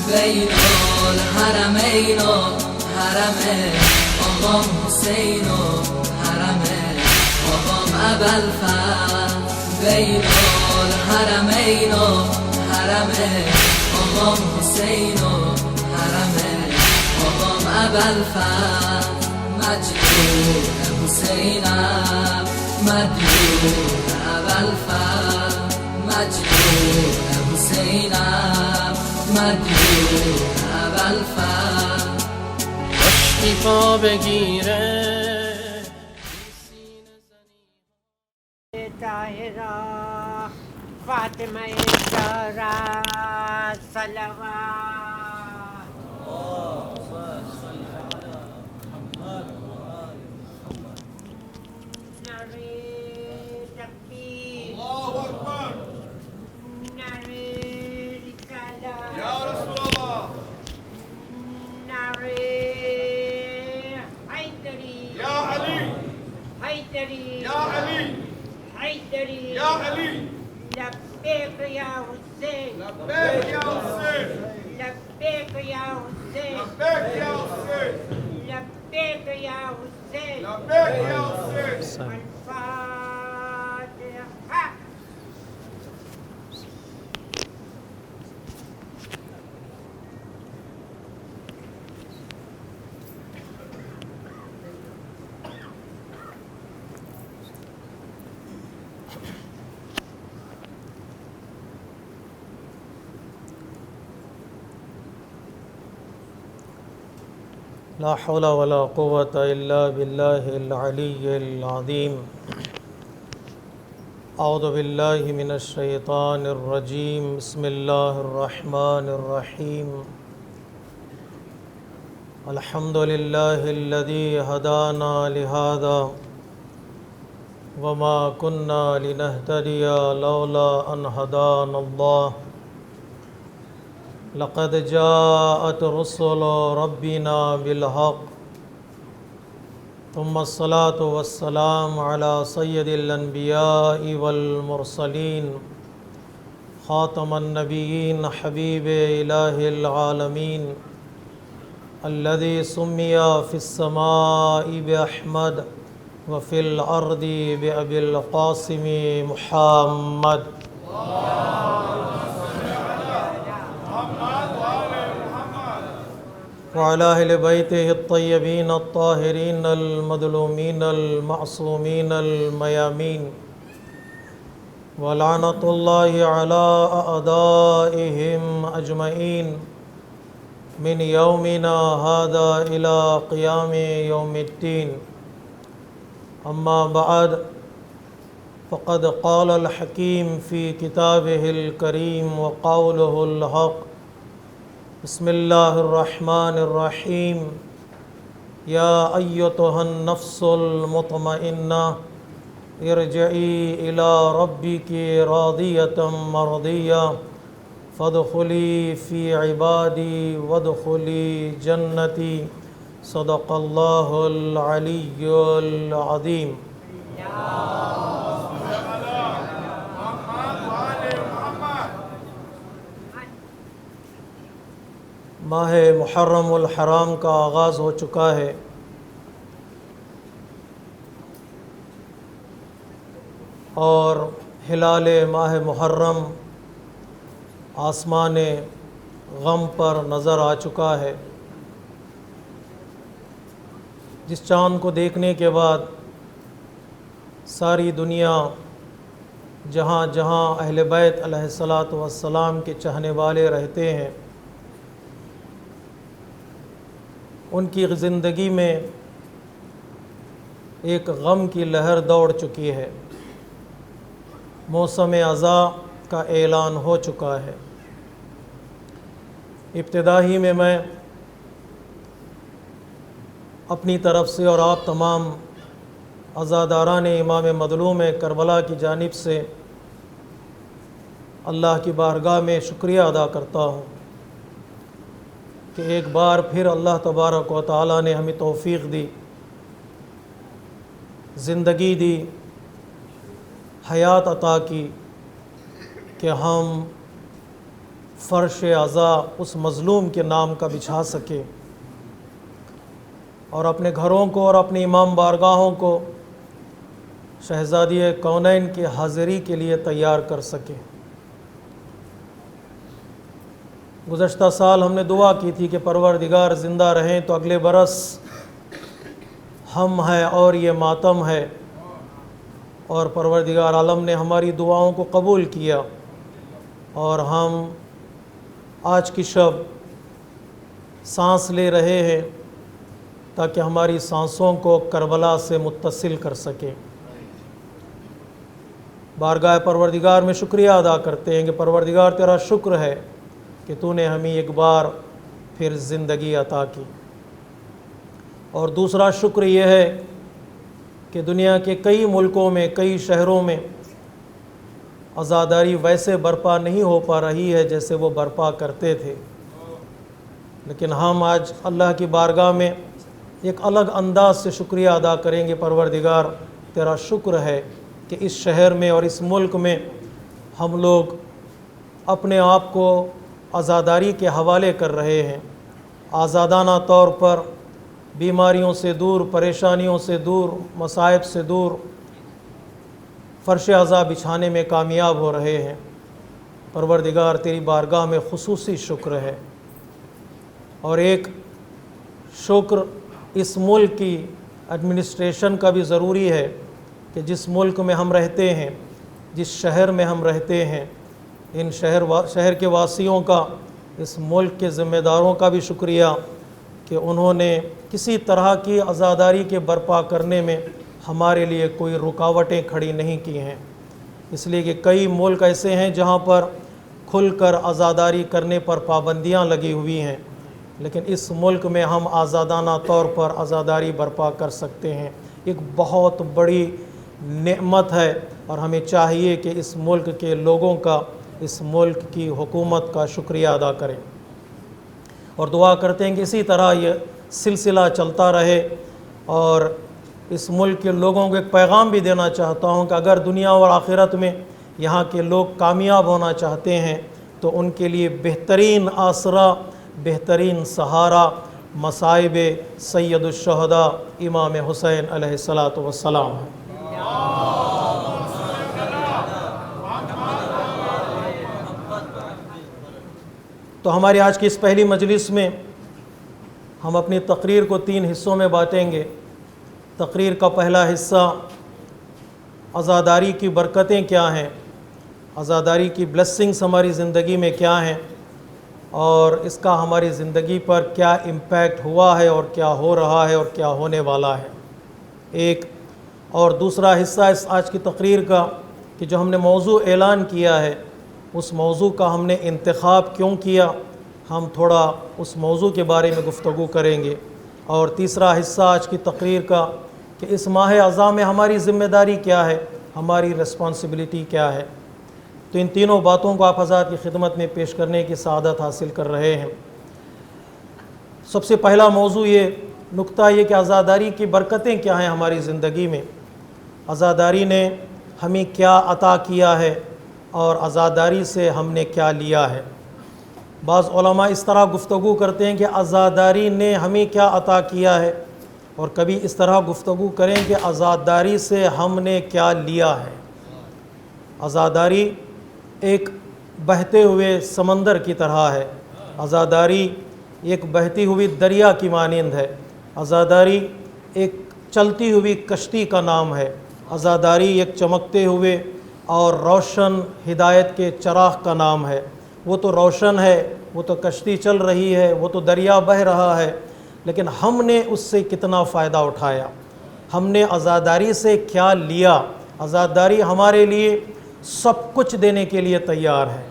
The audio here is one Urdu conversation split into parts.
بین الحرمین و حرم آقام حسین و حرم آقام ابوالفضل. بین الحرمین و حرم آقام حسین و حرم آقام ابوالفضل. مجنون حسینم مدیون ابوالفضل. مجنون حسینم مدیون ابوالفضل. مشتی پا بگیره طاهرہ فاطمہ زہرا صلوات. نعرہ تکبیر، نعرہ رسالت، نعرہ حیدری، حیدری، حیدری، لبیک یا حسین، لبیک یا حسین، لبیک یا حسین، لبیک یا حسین. الفاتحہ. لا حول ولا قوة إلا بالله العلي العظيم. اعوذ بالله من الشيطان الرجيم. بسم الله الرحمن الرحيم. الحمد لله الذي هدانا لهذا وما كنا لنهتدي لولا أن هدانا الله. لقد جاءت رسل ربنا بالحق. ثم الصلاة والسلام على سيد الأنبياء والمرسلين خاتم النبيين حبيب إله العالمين الذي سمي في السماء بأحمد وفي الأرض بأبي القاسم محمد. وعلى أهل بيته الطيبين الطاهرين المظلومين المعصومين الميامين. ولعنة الله على أعدائهم أجمعين من يومنا هذا إلى قيام يوم الدين. أما بعد، فقد قال الحكيم في كتابه الكريم وقوله الحق. بسم الله الرحمن الرحيم. يا أيتها النفس المطمئنة ارجعي إلى ربك راضية مرضية فادخلي في عبادي وادخلي جنتي. صدق الله العلي العظيم. ماہ محرم الحرام کا آغاز ہو چکا ہے اور ہلال ماہ محرم آسمان غم پر نظر آ چکا ہے. جس چاند کو دیکھنے کے بعد ساری دنیا جہاں جہاں اہل بیت علیہ الصلاۃ والسلام کے چاہنے والے رہتے ہیں، ان کی زندگی میں ایک غم کی لہر دوڑ چکی ہے. موسم عزا کا اعلان ہو چکا ہے. ابتدا ہی میں اپنی طرف سے اور آپ تمام عزاداران امام مظلوم کربلا کی جانب سے اللہ کی بارگاہ میں شکریہ ادا کرتا ہوں کہ ایک بار پھر اللہ تبارک و تعالیٰ نے ہمیں توفیق دی، زندگی دی، حیات عطا کی کہ ہم فرش عزا اس مظلوم کے نام کا بچھا سکے اور اپنے گھروں کو اور اپنی امام بارگاہوں کو شہزادی کونین کی حاضری کے لیے تیار کر سکے۔ گزشتہ سال ہم نے دعا کی تھی کہ پروردگار زندہ رہیں تو اگلے برس ہم ہیں اور یہ ماتم ہے، اور پروردگار عالم نے ہماری دعاؤں کو قبول کیا اور ہم آج کی شب سانس لے رہے ہیں تاکہ ہماری سانسوں کو کربلا سے متصل کر سکیں۔ بارگاہ پروردگار میں شکریہ ادا کرتے ہیں کہ پروردگار تیرا شکر ہے کہ تو نے ہمیں ایک بار پھر زندگی عطا کی، اور دوسرا شکر یہ ہے کہ دنیا کے کئی ملکوں میں، کئی شہروں میں عزاداری ویسے برپا نہیں ہو پا رہی ہے جیسے وہ برپا کرتے تھے، لیکن ہم آج اللہ کی بارگاہ میں ایک الگ انداز سے شکریہ ادا کریں گے۔ پروردگار تیرا شکر ہے کہ اس شہر میں اور اس ملک میں ہم لوگ اپنے آپ کو عزاداری کے حوالے کر رہے ہیں، آزادانہ طور پر بیماریوں سے دور، پریشانیوں سے دور، مصائب سے دور فرش عزا بچھانے میں کامیاب ہو رہے ہیں۔ پروردگار تیری بارگاہ میں خصوصی شکر ہے، اور ایک شکر اس ملک کی ایڈمنسٹریشن کا بھی ضروری ہے کہ جس ملک میں ہم رہتے ہیں، جس شہر میں ہم رہتے ہیں، ان شہر کے واسیوں کا، اس ملک کے ذمہ داروں کا بھی شکریہ کہ انہوں نے کسی طرح کی عزاداری کے برپا کرنے میں ہمارے لیے کوئی رکاوٹیں کھڑی نہیں کی ہیں، اس لیے کہ کئی ملک ایسے ہیں جہاں پر کھل کر عزاداری کرنے پر پابندیاں لگی ہوئی ہیں، لیکن اس ملک میں ہم آزادانہ طور پر عزاداری برپا کر سکتے ہیں۔ ایک بہت بڑی نعمت ہے، اور ہمیں چاہیے کہ اس ملک کے لوگوں کا، اس ملک کی حکومت کا شکریہ ادا کریں، اور دعا کرتے ہیں کہ اسی طرح یہ سلسلہ چلتا رہے۔ اور اس ملک کے لوگوں کو ایک پیغام بھی دینا چاہتا ہوں کہ اگر دنیا اور آخرت میں یہاں کے لوگ کامیاب ہونا چاہتے ہیں تو ان کے لیے بہترین آسرا، بہترین سہارا مصائب سید الشہداء امام حسین علیہ الصلاۃ والسلام ہے۔ تو ہماری آج کی اس پہلی مجلس میں ہم اپنی تقریر کو 3 حصوں میں بانٹیں گے۔ تقریر کا پہلا حصہ عزاداری کی برکتیں کیا ہیں، عزاداری کی بلیسنگز ہماری زندگی میں کیا ہیں، اور اس کا ہماری زندگی پر کیا امپیکٹ ہوا ہے اور کیا ہو رہا ہے اور کیا ہونے والا ہے ایک۔ اور دوسرا حصہ اس آج کی تقریر کا کہ جو ہم نے موضوع اعلان کیا ہے، اس موضوع کا ہم نے انتخاب کیوں کیا، ہم تھوڑا اس موضوع کے بارے میں گفتگو کریں گے۔ اور تیسرا حصہ آج کی تقریر کا کہ اس ماہ عزا میں ہماری ذمہ داری کیا ہے، ہماری رسپانسبلٹی کیا ہے۔ تو ان تینوں باتوں کو آپ حضرات کی خدمت میں پیش کرنے کی سعادت حاصل کر رہے ہیں۔ سب سے پہلا موضوع یہ نقطہ یہ کہ عزاداری کی برکتیں کیا ہیں ہماری زندگی میں، عزاداری نے ہمیں کیا عطا کیا ہے اور عزاداری سے ہم نے کیا لیا ہے۔ بعض علماء اس طرح گفتگو کرتے ہیں کہ عزاداری نے ہمیں کیا عطا کیا ہے، اور کبھی اس طرح گفتگو کریں کہ عزاداری سے ہم نے کیا لیا ہے۔ عزاداری ایک بہتے ہوئے سمندر کی طرح ہے، عزاداری ایک بہتی ہوئی دریا کی مانند ہے، عزاداری ایک چلتی ہوئی کشتی کا نام ہے، عزاداری ایک چمکتے ہوئے اور روشن ہدایت کے چراغ کا نام ہے۔ وہ تو روشن ہے، وہ تو کشتی چل رہی ہے، وہ تو دریا بہہ رہا ہے، لیکن ہم نے اس سے کتنا فائدہ اٹھایا، ہم نے عزاداری سے کیا لیا۔ عزاداری ہمارے لیے سب کچھ دینے کے لیے تیار ہے،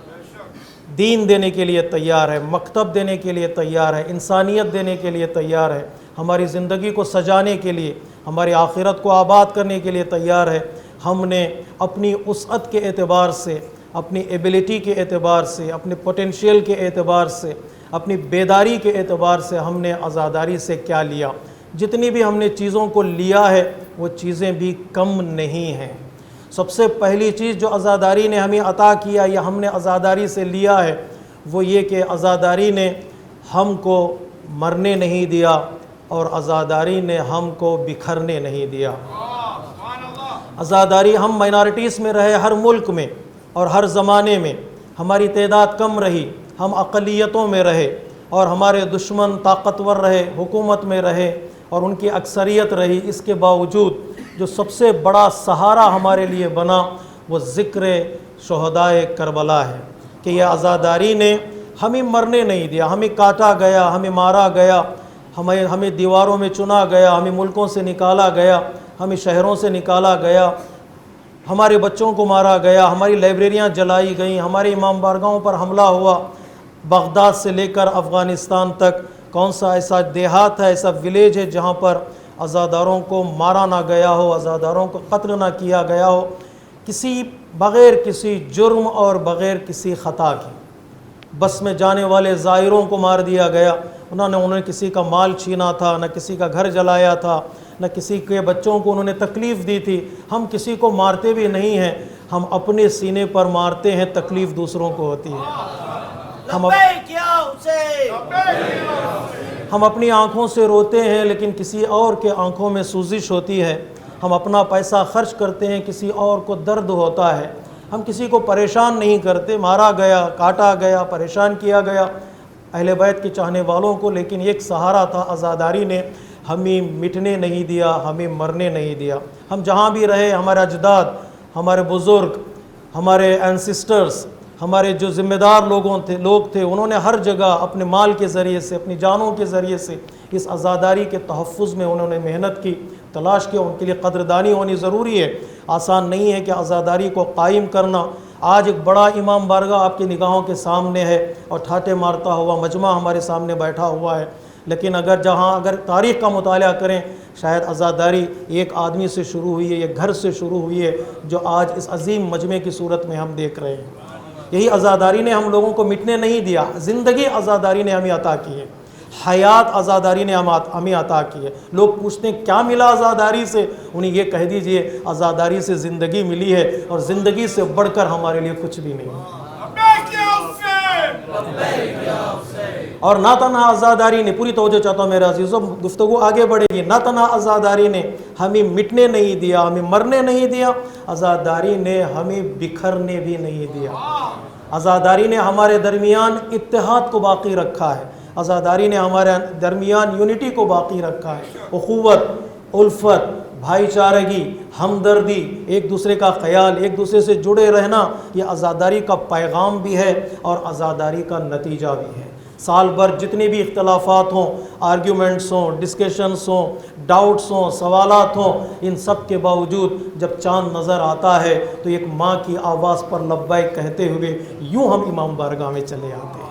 دین دینے کے لیے تیار ہے، مکتب دینے کے لیے تیار ہے، انسانیت دینے کے لیے تیار ہے، ہماری زندگی کو سجانے کے لیے، ہماری آخرت کو آباد کرنے کے لیے تیار ہے۔ ہم نے اپنی وسعت کے اعتبار سے، اپنی ایبلٹی کے اعتبار سے، اپنے پوٹینشیل کے اعتبار سے، اپنی بیداری کے اعتبار سے ہم نے عزاداری سے کیا لیا۔ جتنی بھی ہم نے چیزوں کو لیا ہے وہ چیزیں بھی کم نہیں ہیں۔ سب سے پہلی چیز جو عزاداری نے ہمیں عطا کیا یا ہم نے عزاداری سے لیا ہے وہ یہ کہ عزاداری نے ہم کو مرنے نہیں دیا اور عزاداری نے ہم کو بکھرنے نہیں دیا۔ عزاداری ہم مائنارٹیز میں رہے ہر ملک میں اور ہر زمانے میں، ہماری تعداد کم رہی، ہم اقلیتوں میں رہے اور ہمارے دشمن طاقتور رہے، حکومت میں رہے اور ان کی اکثریت رہی، اس کے باوجود جو سب سے بڑا سہارا ہمارے لیے بنا وہ ذکر شہدائے کربلا ہے کہ یہ عزاداری نے ہمیں مرنے نہیں دیا، ہمیں کاٹا گیا، ہمیں مارا گیا، ہمیں دیواروں میں چنا گیا، ہمیں ملکوں سے نکالا گیا، ہمیں شہروں سے نکالا گیا، ہمارے بچوں کو مارا گیا، ہماری لائبریریاں جلائی گئیں، ہمارے امام بارگاہوں پر حملہ ہوا، بغداد سے لے کر افغانستان تک کون سا ایسا دیہات ہے، ایسا ولیج ہے جہاں پر عزاداروں کو مارا نہ گیا ہو، عزاداروں کو قتل نہ کیا گیا ہو، بغیر کسی جرم اور بغیر کسی خطا کی۔ بس میں جانے والے زائروں کو مار دیا گیا، انہوں نے کسی کا مال چھینا تھا، نہ کسی کا گھر جلایا تھا، نہ کسی کے بچوں کو انہوں نے تکلیف دی تھی۔ ہم کسی کو مارتے بھی نہیں ہیں، ہم اپنے سینے پر مارتے ہیں، تکلیف دوسروں کو ہوتی ہے۔ ہم اپنی آنکھوں سے روتے ہیں لیکن کسی اور کے آنکھوں میں سوزش ہوتی ہے۔ ہم اپنا پیسہ خرچ کرتے ہیں، کسی اور کو درد ہوتا ہے۔ ہم کسی کو پریشان نہیں کرتے، مارا گیا، کاٹا گیا، پریشان کیا گیا اہل بیت کے چاہنے والوں کو، لیکن ایک سہارا تھا، عزاداری نے ہمیں مٹنے نہیں دیا، ہمیں مرنے نہیں دیا۔ ہم جہاں بھی رہے، ہمارے اجداد، ہمارے بزرگ، ہمارے اینسسٹرز، ہمارے جو ذمہ دار لوگ تھے، انہوں نے ہر جگہ اپنے مال کے ذریعے سے، اپنی جانوں کے ذریعے سے اس عزاداری کے تحفظ میں انہوں نے محنت کی، تلاش کیا۔ ان کے لیے قدردانی ہونی ضروری ہے۔ آسان نہیں ہے کہ عزاداری کو قائم کرنا۔ آج ایک بڑا امام بارگاہ آپ کی نگاہوں کے سامنے ہے اور ٹھاٹے مارتا ہوا مجمع ہمارے سامنے بیٹھا ہوا ہے، لیکن اگر تاریخ کا مطالعہ کریں، شاید عزاداری ایک آدمی سے شروع ہوئی ہے، ایک گھر سے شروع ہوئی ہے، جو آج اس عظیم مجمع کی صورت میں ہم دیکھ رہے ہیں۔ یہی عزاداری نے ہم لوگوں کو مٹنے نہیں دیا، زندگی عزاداری نے ہمیں عطا کی ہے، حیات عزاداری نے ہمیں عطا کی ہے۔ لوگ پوچھتے ہیں کیا ملا عزاداری سے، انہیں یہ کہہ دیجئے عزاداری سے زندگی ملی ہے، اور زندگی سے بڑھ کر ہمارے لیے کچھ بھی نہیں ہے۔ اور نہ تنہا عزاداری نے، پوری توجہ چاہتا ہوں میرے عزیزوں، گفتگو آگے بڑھے گی، نہ تنہا عزاداری نے ہمیں مٹنے نہیں دیا، ہمیں مرنے نہیں دیا، عزاداری نے ہمیں بکھرنے بھی نہیں دیا۔ عزاداری نے ہمارے درمیان اتحاد کو باقی رکھا ہے، عزاداری نے ہمارے درمیان یونٹی کو باقی رکھا ہے، اخوت، الفت، بھائی چارگی، ہمدردی، ایک دوسرے کا خیال، ایک دوسرے سے جڑے رہنا، یہ عزاداری کا پیغام بھی ہے اور عزاداری کا نتیجہ بھی ہے۔ سال بھر جتنے بھی اختلافات ہوں، آرگیومنٹس ہوں، ڈسکشنز ہوں، ڈاؤٹس ہوں، سوالات ہوں، ان سب کے باوجود جب چاند نظر آتا ہے تو ایک ماں کی آواز پر لبیک کہتے ہوئے یوں ہم امام بارگاہ میں چلے آتے ہیں۔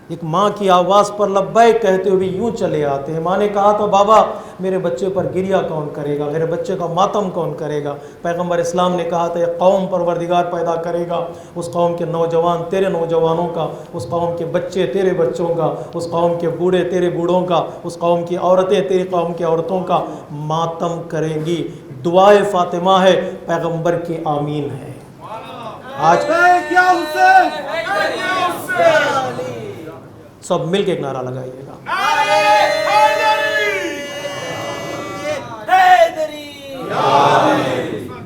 ایک ماں کی آواز پر لبیک کہتے ہوئے یوں چلے آتے ہیں۔ ماں نے کہا تھا بابا میرے بچے پر گریہ کون کرے گا، میرے بچے کا ماتم کون کرے گا؟ پیغمبر اسلام نے کہا تھا ایک قوم پروردگار پیدا کرے گا، اس قوم کے نوجوان تیرے نوجوانوں کا، اس قوم کے بچے تیرے بچوں کا، اس قوم کے بوڑھے تیرے بوڑھوں کا، اس قوم کی عورتیں تیری قوم کی عورتوں کا ماتم کریں گی۔ دعائے فاطمہ ہے، پیغمبر کی آمین ہے۔ آج سب مل کے ایک نعرہ لگائیے گا،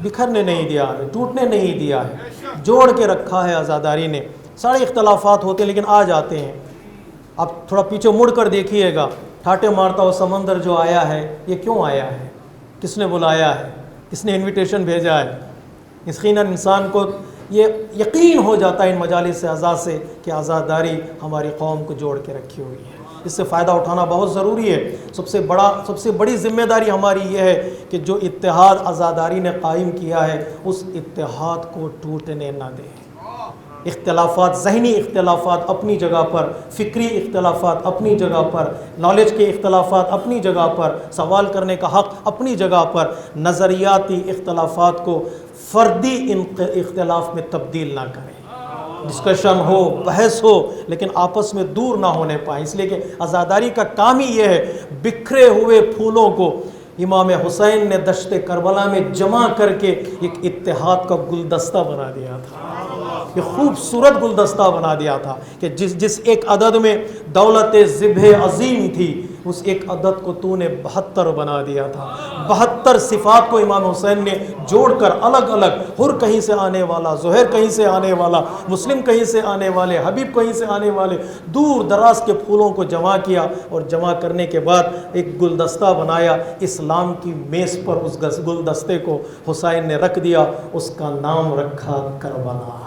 بکھرنے نہیں دیا ہے، ٹوٹنے نہیں دیا ہے، جوڑ کے رکھا ہے عزاداری نے۔ سارے اختلافات ہوتے ہیں لیکن آ جاتے ہیں۔ اب تھوڑا پیچھے مڑ کر دیکھیے گا، ٹھاٹے مارتا ہوا سمندر جو آیا ہے، یہ کیوں آیا ہے؟ کس نے بلایا ہے؟ کس نے انویٹیشن بھیجا ہے؟ یقیناً انسان کو یہ یقین ہو جاتا ہے ان مجالس اعزاز سے کہ عزاداری ہماری قوم کو جوڑ کے رکھی ہوئی ہے۔ اس سے فائدہ اٹھانا بہت ضروری ہے۔ سب سے بڑی ذمہ داری ہماری یہ ہے کہ جو اتحاد عزاداری نے قائم کیا ہے اس اتحاد کو ٹوٹنے نہ دیں۔ اختلافات، ذہنی اختلافات اپنی جگہ پر، فکری اختلافات اپنی جگہ پر، نالج کے اختلافات اپنی جگہ پر، سوال کرنے کا حق اپنی جگہ پر، نظریاتی اختلافات کو فردی اختلاف میں تبدیل نہ کریں۔ ڈسکشن ہو، بحث ہو، لیکن آپس میں دور نہ ہونے پائیں، اس لیے کہ عزاداری کا کام ہی یہ ہے بکھرے ہوئے پھولوں کو امام حسین نے دشت کربلا میں جمع کر کے ایک اتحاد کا گلدستہ بنا دیا تھا، یہ خوبصورت گلدستہ بنا دیا تھا کہ جس ایک عدد میں دولت ذبح عظیم تھی، اس ایک عدد کو تو نے 72 بنا دیا تھا۔ 72 صفات کو امام حسین نے جوڑ کر الگ الگ، حر کہیں سے آنے والا، زہیر کہیں سے آنے والا، مسلم کہیں سے آنے والے، حبیب کہیں سے آنے والے، دور دراز کے پھولوں کو جمع کیا، اور جمع کرنے کے بعد ایک گلدستہ بنایا، اسلام کی میز پر اس گلدستے کو حسین نے رکھ دیا، اس کا نام رکھا کربلا،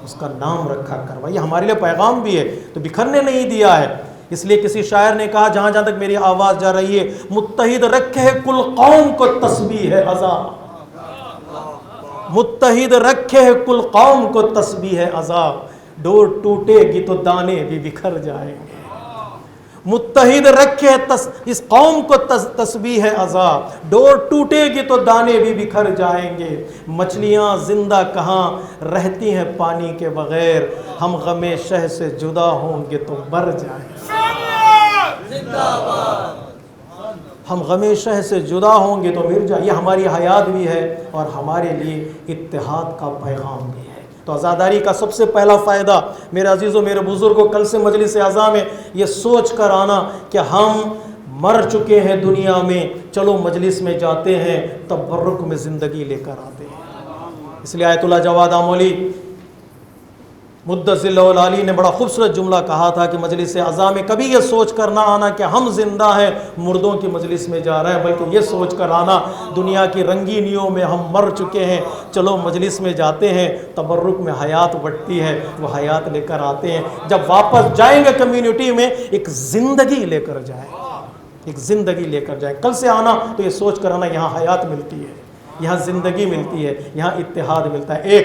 اس کا نام رکھا کربلا۔ یہ ہمارے لیے پیغام بھی ہے، تو بکھرنے نہیں دیا ہے۔ اس لیے کسی شاعر نے کہا، جہاں جہاں تک میری آواز جا رہی ہے، متحد رکھے کل قوم کو تسبیح ہے عزا، متحد رکھے کل قوم کو تسبیح ہے عزا، ڈور ٹوٹے گی تو دانے بھی بکھر جائیں گے، متحد رکھے اس قوم کو تسبیح ہے عزا، ڈور ٹوٹے گی تو دانے بھی بکھر جائیں گے، مچھلیاں زندہ کہاں رہتی ہیں پانی کے بغیر، ہم غم شہ سے جدا ہوں گے تو مر جائیں گے، ہم غم شہ سے جدا ہوں گے تو مر جائیں۔ یہ ہماری حیات بھی ہے اور ہمارے لیے اتحاد کا پیغام بھی ہے۔ تو عزاداری کا سب سے پہلا فائدہ میرے عزیزوں، میرے بزرگوں، کل سے مجلس عزا میں یہ سوچ کر آنا کہ ہم مر چکے ہیں دنیا میں، چلو مجلس میں جاتے ہیں، تبرک میں زندگی لے کر آتے ہیں۔ اس لیے آیت اللہ جواد آمولی مدثر اللہ العالی نے بڑا خوبصورت جملہ کہا تھا کہ مجلس عزا میں کبھی یہ سوچ کر نہ آنا کہ ہم زندہ ہیں، مردوں کی مجلس میں جا رہے ہیں، بلکہ یہ سوچ کر آنا دنیا کی رنگینیوں میں ہم مر چکے ہیں، چلو مجلس میں جاتے ہیں، تبرک میں حیات بڑھتی ہے، وہ حیات لے کر آتے ہیں، جب واپس جائیں گے کمیونٹی میں ایک زندگی لے کر جائیں، ایک زندگی لے کر جائیں۔ کل سے آنا تو یہ سوچ کر آنا یہاں حیات ملتی ہے، یہاں زندگی ملتی ہے، یہاں اتحاد ملتا ہے۔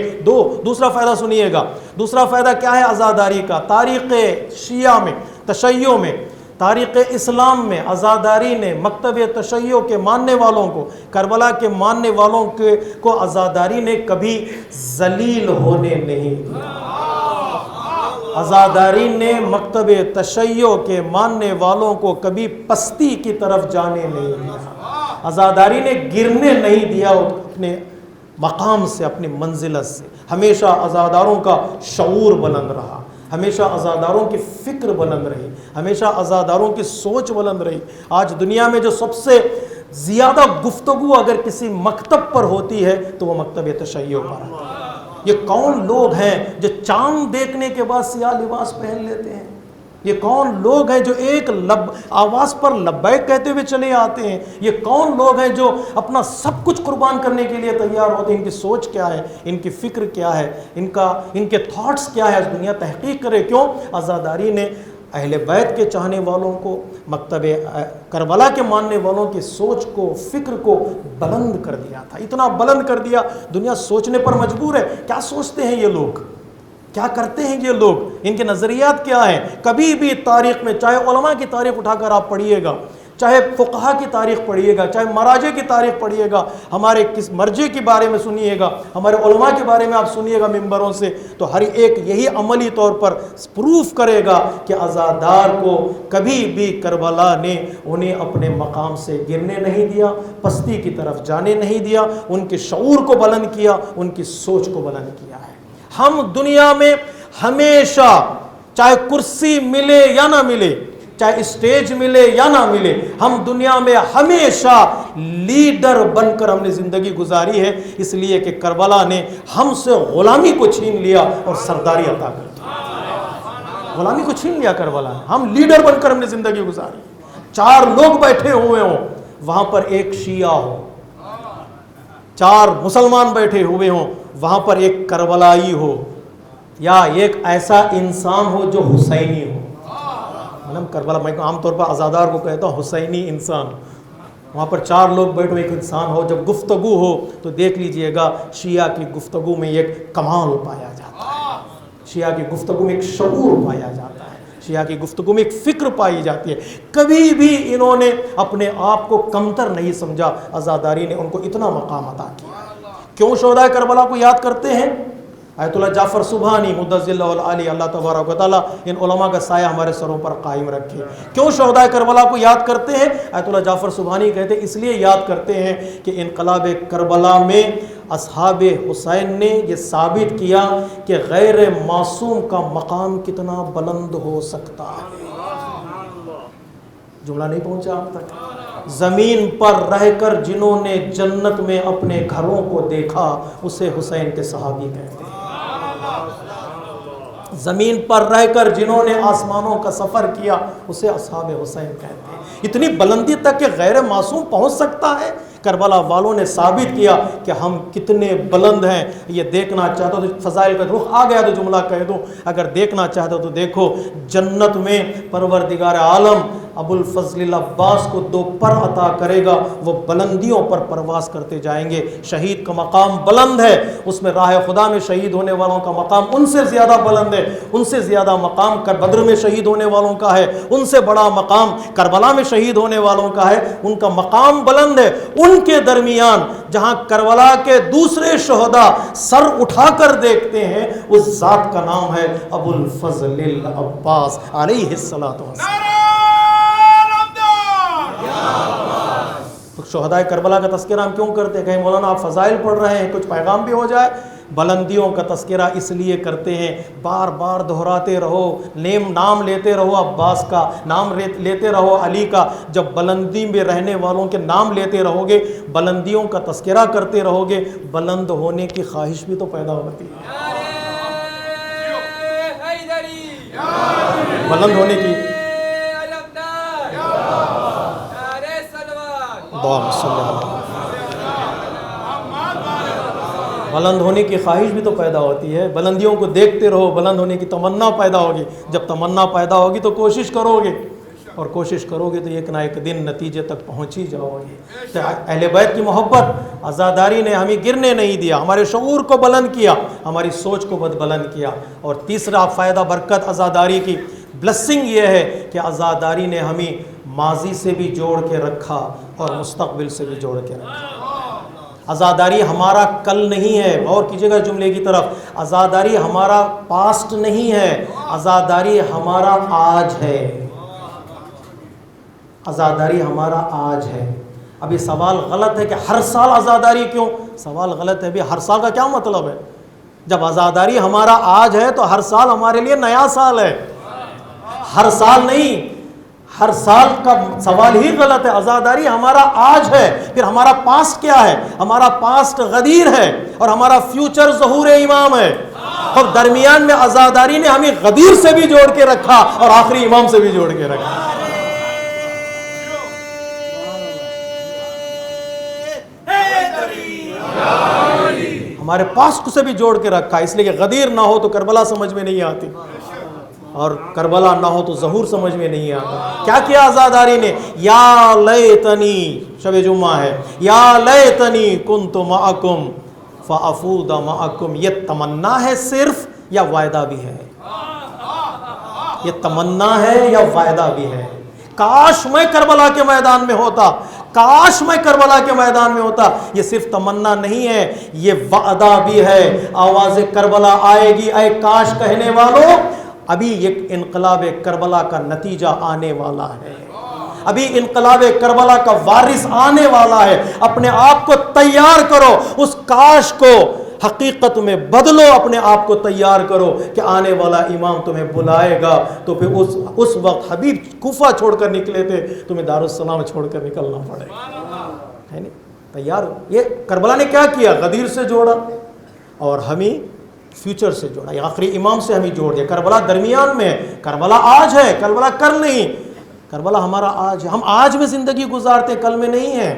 دوسرا فائدہ سنیے گا، دوسرا فائدہ کیا ہے عزاداری کا؟ تاریخ شیعہ میں، تشیع میں، تاریخ اسلام میں عزاداری نے مکتب تشیع کے ماننے والوں کو، کربلا کے ماننے والوں کو عزاداری نے کبھی ذلیل ہونے نہیں دیا۔ عزاداری نے مکتب تشیع کے ماننے والوں کو کبھی پستی کی طرف جانے نہیں دیا، عزاداری نے گرنے نہیں دیا اپنے مقام سے، اپنی منزلت سے۔ ہمیشہ عزاداروں کا شعور بلند رہا، ہمیشہ عزاداروں کی فکر بلند رہی، ہمیشہ عزاداروں کی سوچ بلند رہی۔ آج دنیا میں جو سب سے زیادہ گفتگو اگر کسی مکتب پر ہوتی ہے تو وہ مکتب تشیع پر ہے۔ یہ کون لوگ ہیں جو چاند دیکھنے کے بعد سیاہ لباس پہن لیتے ہیں؟ یہ کون لوگ ہیں جو ایک آواز پر لبیک کہتے ہوئے چلے آتے ہیں؟ یہ کون لوگ ہیں جو اپنا سب کچھ قربان کرنے کے لیے تیار ہوتے ہیں؟ ان کی سوچ کیا ہے، ان کی فکر کیا ہے، ان کے تھاٹس کیا ہے؟ آج دنیا تحقیق کرے۔ کیوں؟ عزاداری نے اہل بیت کے چاہنے والوں کو، مکتب کربلا کے ماننے والوں کی سوچ کو، فکر کو بلند کر دیا تھا، اتنا بلند کر دیا دنیا سوچنے پر مجبور ہے۔ کیا سوچتے ہیں یہ لوگ؟ کیا کرتے ہیں یہ لوگ؟ ان کے نظریات کیا ہیں؟ کبھی بھی تاریخ میں، چاہے علماء کی تاریخ اٹھا کر آپ پڑھیے گا، چاہے فقہا کی تاریخ پڑھیے گا، چاہے مراجع کی تاریخ پڑھیے گا، ہمارے کس مرجع کے بارے میں سنیے گا، ہمارے علماء کے بارے میں آپ سنیے گا ممبروں سے، تو ہر ایک یہی عملی طور پر پروف کرے گا کہ عزادار کو کبھی بھی کربلا نے انہیں اپنے مقام سے گرنے نہیں دیا، پستی کی طرف جانے نہیں دیا، ان کے شعور کو بلند کیا، ان کی سوچ کو بلند کیا ہے۔ ہم دنیا میں ہمیشہ، چاہے کرسی ملے یا نہ ملے، چاہے اسٹیج ملے یا نہ ملے، ہم دنیا میں ہمیشہ لیڈر بن کر ہم نے زندگی گزاری ہے، اس لیے کہ کربلا نے ہم سے غلامی کو چھین لیا اور سرداری عطا کر دی۔ غلامی کو چھین لیا کربلا نے، ہم لیڈر بن کر ہم نے زندگی گزاری۔ 4 لوگ بیٹھے ہوئے ہوں، وہاں پر ایک شیعہ ہو، 4 مسلمان بیٹھے ہوئے ہوں، وہاں پر ایک کربلائی ہو، یا ایک ایسا انسان ہو جو حسینی ہو۔ کربلا، میں عام طور پر عزادار کو کہتا ہوں حسینی انسان، وہاں پر 4 لوگ بیٹھے ایک انسان ہو، جب گفتگو ہو تو دیکھ لیجئے گا شیعہ کی گفتگو میں ایک کمال پایا جاتا ہے، شیعہ کی گفتگو میں ایک شعور پایا جاتا ہے، شیعہ کی گفتگو میں ایک فکر پائی جاتی ہے۔ کبھی بھی انہوں نے اپنے آپ کو کمتر نہیں سمجھا، عزاداری نے ان کو اتنا مقام عطا کیا۔ کیوں شہدائے کربلا کو یاد کرتے ہیں؟ آیت اللہ جعفر سبحانی مدظل العالی، اللہ تبارک و تعالیٰ ان علماء کا سایہ ہمارے سروں پر قائم رکھے۔ کیوں شہدائے کربلا کو یاد کرتے ہیں؟ آیت اللہ جعفر سبحانی کہتے ہیں اس لیے یاد کرتے ہیں کہ انقلاب کربلا میں اصحاب حسین نے یہ ثابت کیا کہ غیر معصوم کا مقام کتنا بلند ہو سکتا ہے۔ جملہ نہیں پہنچا آپ تک؟ زمین پر رہ کر جنہوں نے جنت میں اپنے گھروں کو دیکھا اسے حسین کے صحابی کہتے ہیں۔ زمین پر رہ کر جنہوں نے آسمانوں کا سفر کیا اسے اصحاب حسین کہتے ہیں۔ اتنی بلندی تک کہ غیر معصوم پہنچ سکتا ہے۔ کربلا والوں نے ثابت کیا کہ ہم کتنے بلند ہیں۔ یہ دیکھنا چاہتا ہو تو فضائل کا رخ آ گیا تو جملہ کہہ دوں، اگر دیکھنا چاہتا ہو تو دیکھو، جنت میں پروردگار عالم ابو الفضل العباس کو 2 پر عطا کرے گا، وہ بلندیوں پر پرواز کرتے جائیں گے۔ شہید کا مقام بلند ہے، اس میں راہ خدا میں شہید ہونے والوں کا مقام ان سے زیادہ بلند ہے، ان سے زیادہ مقام بدر میں شہید ہونے والوں کا ہے، ان سے بڑا مقام کربلا میں شہید ہونے والوں کا ہے، ان کا مقام بلند ہے۔ ان کے درمیان جہاں کربلا کے دوسرے شہداء سر اٹھا کر دیکھتے ہیں، اس ذات کا نام ہے ابو الفضل العباس علیہ الصلوۃ والسلام۔ شہدائے کربلا کا تذکرہ ہم کیوں کرتے ہیں؟ کہیں مولانا آپ فضائل پڑھ رہے ہیں، کچھ پیغام بھی ہو جائے۔ بلندیوں کا تذکرہ اس لیے کرتے ہیں، بار بار دہراتے رہو، نام لیتے رہو، عباس کا نام لیتے رہو، علی کا۔ جب بلندی میں رہنے والوں کے نام لیتے رہو گے، بلندیوں کا تذکرہ کرتے رہو گے، بلند ہونے کی خواہش بھی تو پیدا ہوتی ہے۔ بلند ہونے کی بلند ہونے کی خواہش بھی تو پیدا ہوتی ہے۔ بلندیوں کو دیکھتے رہو، بلند ہونے کی تمنا پیدا ہوگی۔ جب تمنا پیدا ہوگی تو کوشش کرو گے، اور کوشش کرو گے تو ایک نہ ایک دن نتیجے تک پہنچ ہی جاؤ گے۔ تو اہل بیت کی محبت، عزاداری نے ہمیں گرنے نہیں دیا، ہمارے شعور کو بلند کیا، ہماری سوچ کو بلند کیا۔ اور تیسرا فائدہ برکت عزاداری کی بلیسنگ یہ ہے کہ عزاداری نے ہمیں ماضی سے بھی جوڑ کے رکھا اور مستقبل سے بھی جوڑ کے رکھا۔ عزاداری ہمارا کل نہیں ہے، غور کیجئے گا جملے کی طرف، عزاداری ہمارا پاسٹ نہیں ہے، عزاداری ہمارا آج ہے۔ عزاداری ہمارا آج ہے۔ اب یہ سوال غلط ہے کہ ہر سال عزاداری کیوں؟ سوال غلط ہے بھی، ہر سال کا کیا مطلب ہے؟ جب عزاداری ہمارا آج ہے تو ہر سال ہمارے لیے نیا سال ہے، ہر سال نہیں۔ ہر سال کا سوال ہی غلط ہے۔ عزاداری ہمارا آج ہے، پھر ہمارا پاسٹ کیا ہے؟ ہمارا پاسٹ غدیر ہے اور ہمارا فیوچر ظہور امام ہے۔ اور درمیان میں عزاداری نے ہمیں غدیر سے بھی جوڑ کے رکھا اور آخری امام سے بھی جوڑ کے رکھا۔ ہمارے پاسٹ سے بھی جوڑ کے رکھا، اس لیے کہ غدیر نہ ہو تو کربلا سمجھ میں نہیں آتی، اور کربلا نہ ہو تو ظہور سمجھ میں نہیں آتا۔ کیا کیا عزاداری نے؟ یا لیتنی، شب جمعہ ہے، یا لیتنی کنت معکم فافوز معکم۔ یہ تمنا ہے صرف یا وعدہ بھی ہے؟ یہ تمنا ہے یا وعدہ بھی ہے؟ کاش میں کربلا کے میدان میں ہوتا، کاش میں کربلا کے میدان میں ہوتا۔ یہ صرف تمنا نہیں ہے، یہ وعدہ بھی ہے۔ آواز کربلا آئے گی اے کاش کہنے والوں، ابھی ایک انقلاب کربلا کا نتیجہ آنے والا ہے، ابھی انقلاب کربلا کا وارث آنے والا ہے۔ اپنے آپ کو تیار کرو، اس کاش کو حقیقت میں بدلو، اپنے آپ کو تیار کرو کہ آنے والا امام تمہیں بلائے گا۔ تو پھر اس وقت حبیب کوفہ چھوڑ کر نکلے تھے، تمہیں دارالسلام چھوڑ کر نکلنا پڑے گا، ہے نہیں؟ تیار ہو۔ یہ کربلا نے کیا کیا؟ غدیر سے جوڑا اور ہمیں فیوچر سے جوڑا، یہ آخری امام سے ہمیں جوڑ دیا۔ کربلا درمیان میں ہے، کربلا آج ہے، کربلا کل نہیں۔ کربلا ہمارا آج ہے، ہم آج میں زندگی گزارتے، کل میں نہیں ہے۔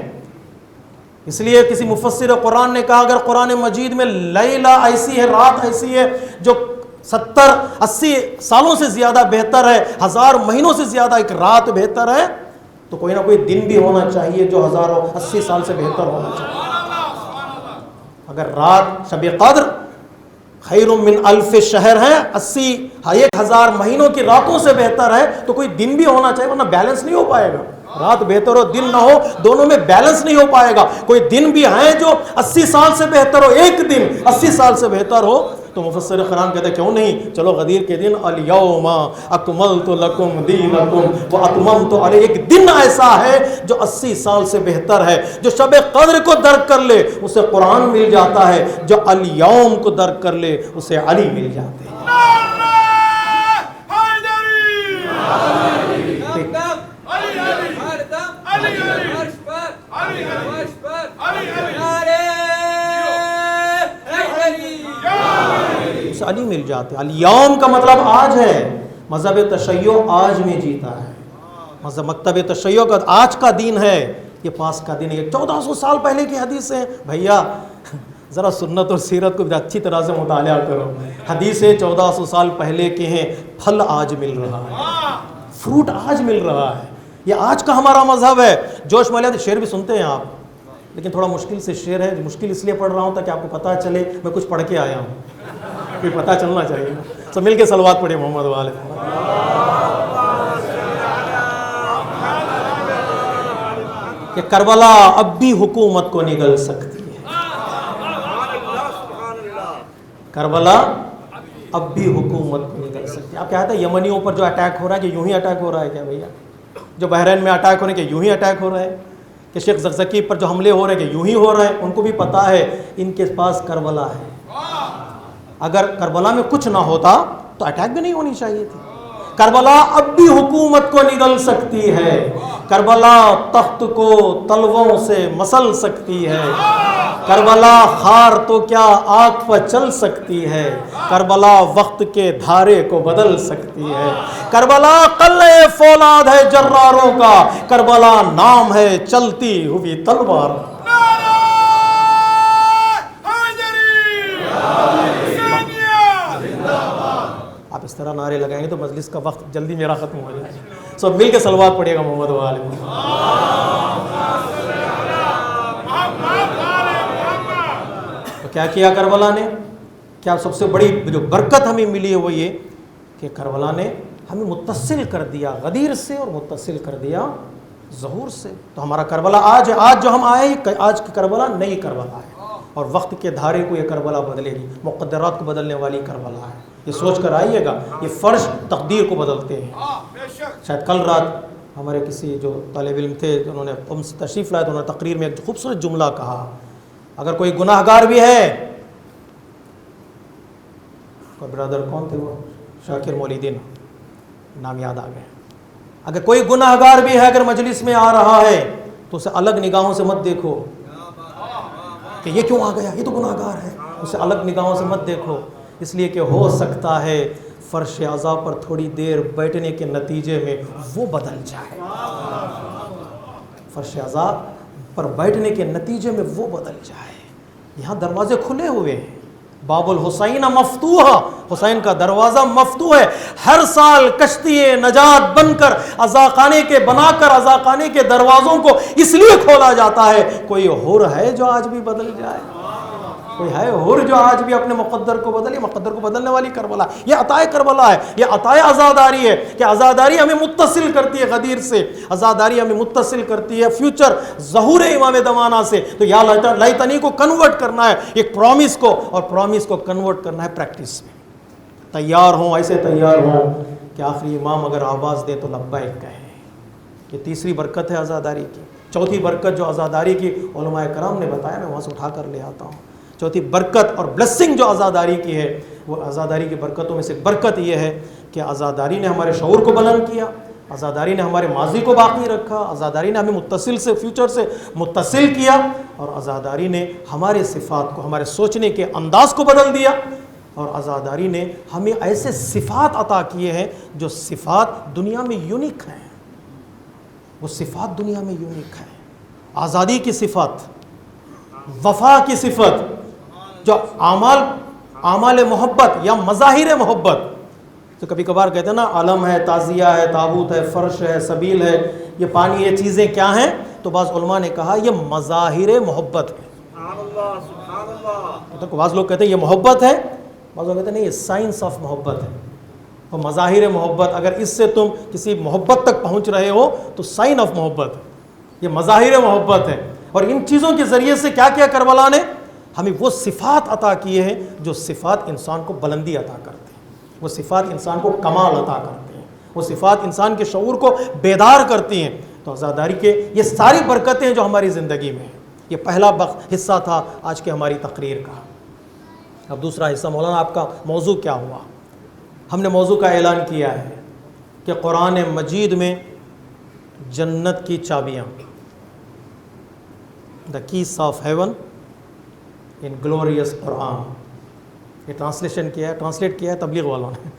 اس لیے کسی مفسر قرآن نے کہا اگر قرآن مجید میں لیلہ ایسی ہے، رات ایسی ہے جو 70-80 سالوں سے زیادہ بہتر ہے، 1000 مہینوں سے زیادہ ایک رات بہتر ہے، تو کوئی نہ کوئی دن بھی ہونا چاہیے جو 1080 سال سے بہتر ہونا چاہیے۔ اگر رات شب قدر خیر من الف شہر ہے، 1000 مہینوں کی راتوں سے بہتر ہے، تو کوئی دن بھی ہونا چاہیے، ورنہ بیلنس نہیں ہو پائے گا۔ رات بہتر ہو دن نہ ہو، دونوں میں بیلنس نہیں ہو پائے گا۔ کوئی دن بھی ہیں جو 80 سال سے بہتر ہو، ایک دن 80 سال سے بہتر ہو، تو مفسر قرآن کہتے ہیں کیوں نہیں، چلو غدیر کے دن الیوم اکملت لکم دینکم واتممت علیکم، ایک دن ایسا ہے جو 80 سال سے بہتر ہے۔ جو شب قدر کو درک کر لے اسے قرآن مل جاتا ہے، جو الیوم کو درک کر لے اسے علی مل جاتے ہیں۔ اسے علی مل جاتے ہیں۔ الیوم کا مطلب آج ہے، مذہب تشیع آج میں جیتا ہے، مذہب مکتب تشیع کا آج کا دین ہے، یہ پاس کا دن ہے۔ 1400 سال پہلے کی حدیث ہے، بھیا ذرا سنت اور سیرت کو اچھی طرح سے مطالعہ کرو۔ حدیثیں 1400 سال پہلے کے ہیں، پھل آج مل رہا ہے، فروٹ آج مل رہا ہے، یہ آج کا ہمارا مذہب ہے۔ جوش مالیات شعر بھی سنتے ہیں آپ، لیکن تھوڑا مشکل سے شعر ہے، مشکل اس لیے پڑھ رہا ہوں تاکہ آپ کو پتہ چلے میں کچھ پڑھ کے آیا ہوں، پھر پتہ چلنا چاہیے۔ سب مل کے صلوات پڑھیں محمد والے۔ کہ کربلا اب بھی حکومت کو نگل سکتی ہے، کربلا اب بھی حکومت کو نگل سکتی ہے۔ آپ کہتے ہیں یمنیوں پر جو اٹیک ہو رہا ہے کہ یوں ہی اٹیک ہو رہا ہے کیا بھیا؟ جو بحرین میں اٹیک ہو رہے ہیں کہ یوں ہی اٹیک ہو رہا ہے؟ کہ شیخ زکزکی پر جو حملے ہو رہے ہیں کہ یوں ہی ہو رہے ہیں؟ ان کو بھی پتا ہے ان کے پاس کربلا ہے، اگر کربلا میں کچھ نہ ہوتا تو اٹیک بھی نہیں ہونی چاہیے تھی۔ کربلا اب بھی حکومت کو نگل سکتی ہے، کربلا تخت کو تلووں سے مسل سکتی ہے، کربلا خار تو کیا آگ پر چل سکتی ہے، کربلا وقت کے دھارے کو بدل سکتی ہے، کربلا قلعہ فولاد ہے جراروں کا، کربلا نام ہے چلتی ہوئی تلوار۔ آپ اس طرح نعرے لگائیں گے تو مجلس کا وقت جلدی میرا ختم ہو جائے گا۔ سب مل کے صلوات پڑھیے گا محمد وآلہ محمد۔ تو کیا کیا کربلا نے؟ کیا سب سے بڑی جو برکت ہمیں ملی ہے وہ یہ کہ کربلا نے ہمیں متصل کر دیا غدیر سے اور متصل کر دیا ظہور سے۔ تو ہمارا کربلا آج ہے، آج جو ہم آئے آج کی کربلا نئی کربلا ہے، اور وقت کے دھارے کو یہ کربلا بدلے گی، مقدرات کو بدلنے والی کربلا ہے۔ یہ سوچ کر آئیے گا، یہ فرش تقدیر کو بدلتے ہیں۔ شاید کل رات ہمارے کسی جو طالب علم تھے انہوں نے ہم سے تشریف لائے تو انہوں نے تقریر میں ایک خوبصورت جملہ کہا، اگر کوئی گناہ گار بھی ہے، کوئی برادر کون تھے وہ شاکر مولیدین نام یاد آ گئے، اگر کوئی گناہ گار بھی ہے اگر مجلس میں آ رہا ہے تو اسے الگ نگاہوں سے مت دیکھو کہ یہ کیوں آ گیا، یہ تو گناہ گار ہے، اسے الگ نگاہوں سے مت دیکھو، اس لیے کہ ہو سکتا ہے فرش عزا پر تھوڑی دیر بیٹھنے کے نتیجے میں وہ بدل جائے، فرش عزا پر بیٹھنے کے نتیجے میں وہ بدل جائے۔ یہاں دروازے کھلے ہوئے ہیں، باب الحسین مفتوح، حسین کا دروازہ مفتوح ہے، ہر سال کشتی نجات بن کر عزاخانے کے بنا کر عزاخانے کے دروازوں کو اس لیے کھولا جاتا ہے۔ کوئی حر ہے جو آج بھی بدل جائے؟ کوئی ہے حر جو آج بھی اپنے مقدر کو بدلے؟ مقدر کو بدلنے والی کربلا، یہ عطائے کربلا ہے، یہ عطائے عزاداری ہے کہ عزاداری ہمیں متصل کرتی ہے غدیر سے، عزاداری ہمیں متصل کرتی ہے فیوچر ظہور امام دمانہ سے۔ تو یا لیتنی کو کنورٹ کرنا ہے ایک پرومس کو، اور پرومس کو کنورٹ کرنا ہے پریکٹس میں۔ تیار ہوں، ایسے تیار ہوں کہ آخری امام اگر آواز دے تو لبیک کہیں۔ یہ تیسری برکت ہے عزاداری کی۔ چوتھی برکت جو عزاداری کی علماء کرام نے بتایا، میں وہاں سے اٹھا کر لے آتا ہوں۔ چوتھی برکت اور بلیسنگ جو عزاداری کی ہے، وہ عزاداری کی برکتوں میں سے برکت یہ ہے کہ عزاداری نے ہمارے شعور کو بلند کیا، عزاداری نے ہمارے ماضی کو باقی رکھا، عزاداری نے ہمیں متصل سے فیوچر سے متصل کیا، اور عزاداری نے ہمارے صفات کو، ہمارے سوچنے کے انداز کو بدل دیا، اور عزاداری نے ہمیں ایسے صفات عطا کیے ہیں جو صفات دنیا میں یونیک ہیں، وہ صفات دنیا میں یونیک ہیں۔ آزادی کی صفت، وفا کی صفت، جو اعمال محبت یا مظاہر محبت، تو کبھی کبھار کہتے ہیں نا علم ہے، تعزیہ ہے، تابوت ہے، فرش ہے، سبیل ہے، یہ پانی، یہ چیزیں کیا ہیں؟ تو بعض علماء نے کہا یہ مظاہر محبت ہے۔ تو بعض لوگ کہتے ہیں یہ محبت ہے، بعض لوگ کہتے ہیں نہیں یہ سائنس آف محبت ہے۔ اور مظاہر محبت، اگر اس سے تم کسی محبت تک پہنچ رہے ہو تو سائن آف محبت ہے، یہ مظاہر محبت ہے۔ اور ان چیزوں کے ذریعے سے کیا کیا کربلا نے؟ ہمیں وہ صفات عطا کیے ہیں جو صفات انسان کو بلندی عطا کرتے ہیں، وہ صفات انسان کو کمال عطا کرتے ہیں، وہ صفات انسان کے شعور کو بیدار کرتی ہیں۔ تو عزاداری کے یہ ساری برکتیں ہیں جو ہماری زندگی میں ہیں۔ یہ پہلا حصہ تھا آج کی ہماری تقریر کا۔ اب دوسرا حصہ، مولانا آپ کا موضوع کیا ہوا؟ ہم نے موضوع کا اعلان کیا ہے کہ قرآن مجید میں جنت کی چابیاں، the keys of heaven in glorious Quran, یہ ٹرانسلیٹ کیا ہے تبلیغ والوں نے۔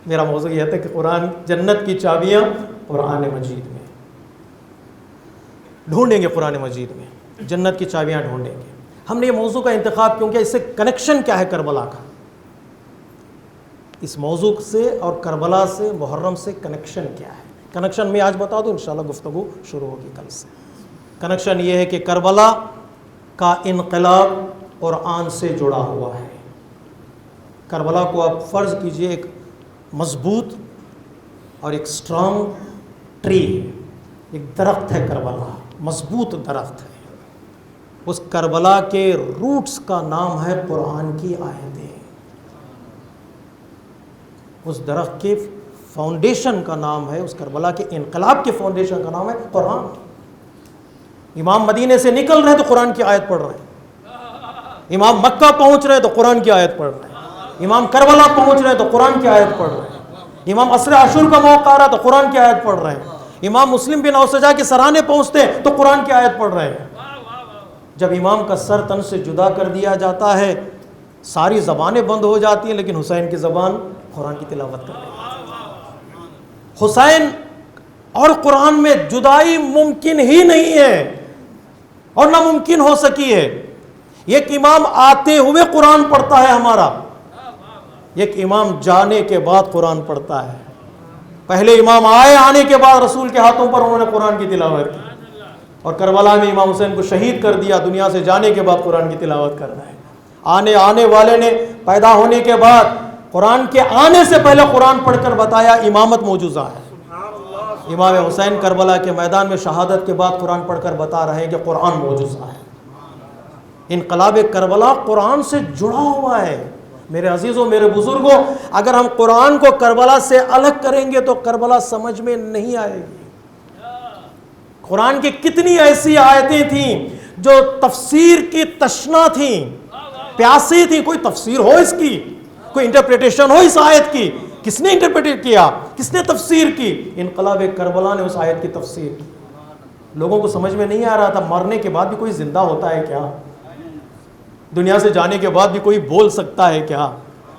میرا موضوع یہ تھا کہ قرآن، جنت کی چابیاں قرآن مجید میں ڈھونڈیں گے، قرآن مجید میں جنت کی چابیاں ڈھونڈیں گے۔ ہم نے یہ موضوع کا انتخاب کیوں کیا؟ اس سے کنیکشن کیا ہے کربلا کا؟ اس موضوع سے اور کربلا سے، محرم سے کنیکشن کیا ہے؟ کنیکشن میں آج بتا دوں، انشاءاللہ گفتگو شروع ہوگی کل سے۔ کنیکشن یہ ہے کہ کربلا کا انقلاب قرآن سے جڑا ہوا ہے۔ کربلا کو آپ فرض کیجئے ایک مضبوط اور ایک سٹرانگ ٹری ہے، ایک درخت ہے کربلا، مضبوط درخت ہے۔ اس کربلا کے روٹس کا نام ہے قرآن کی آیتیں۔ اس درخت کے فاؤنڈیشن کا نام ہے، اس کربلا کے انقلاب کے فاؤنڈیشن کا نام ہے قرآن۔ امام مدینے سے نکل رہے ہیں تو قرآن کی آیت پڑھ رہے ہیں، امام مکہ پہنچ رہے ہیں تو قرآن کی آیت پڑھ رہے ہیں، امام کربلا پہنچ رہے ہیں تو قرآن کی آیت پڑھ رہے ہیں، امام عصر عاشور کا موقع آ رہا ہے تو قرآن کی آیت پڑھ رہے ہیں، امام مسلم بن اوسجا کے سرانے پہنچتے ہیں تو قرآن کی آیت پڑھ رہے ہیں۔ جب امام کا سر تن سے جدا کر دیا جاتا ہے، ساری زبانیں بند ہو جاتی ہیں، لیکن حسین کی زبان قرآن کی تلاوت کر رہی ہے۔ حسین اور قرآن میں جدائی ممکن ہی نہیں ہے اور نہ ممکن ہو سکی ہے۔ ایک امام آتے ہوئے قرآن پڑھتا ہے ہمارا، ایک امام جانے کے بعد قرآن پڑھتا ہے۔ پہلے امام آنے کے بعد رسول کے ہاتھوں پر انہوں نے قرآن کی تلاوت کی، اور کربلا میں امام حسین کو شہید کر دیا، دنیا سے جانے کے بعد قرآن کی تلاوت کر رہے ہیں۔ آنے والے نے پیدا ہونے کے بعد قرآن کے آنے سے پہلے قرآن پڑھ کر بتایا امامت موجوزہ ہے۔ امام حسین کربلا کے میدان میں شہادت کے بعد قرآن پڑھ کر بتا رہے ہیں کہ قرآن موجوزہ ہے۔ انقلاب کربلا قرآن سے جڑا ہوا ہے۔ میرے عزیزوں، میرے بزرگوں، اگر ہم قرآن کو کربلا سے الگ کریں گے تو کربلا سمجھ میں نہیں آئے گی۔ قرآن کی کتنی ایسی آیتیں تھیں جو تفسیر کی تشنا تھیں، پیاسی تھیں، کوئی تفسیر ہو اس کی، کوئی انٹرپریٹیشن ہو اس آیت کی۔ کس نے انٹرپریٹ کیا؟ کس نے تفسیر کی؟ انقلاب کربلا نے اس آیت کی تفسیر کی۔ لوگوں کو سمجھ میں نہیں آ رہا تھا مرنے کے بعد بھی کوئی زندہ ہوتا ہے کیا؟ دنیا سے جانے کے بعد بھی کوئی بول سکتا ہے کیا؟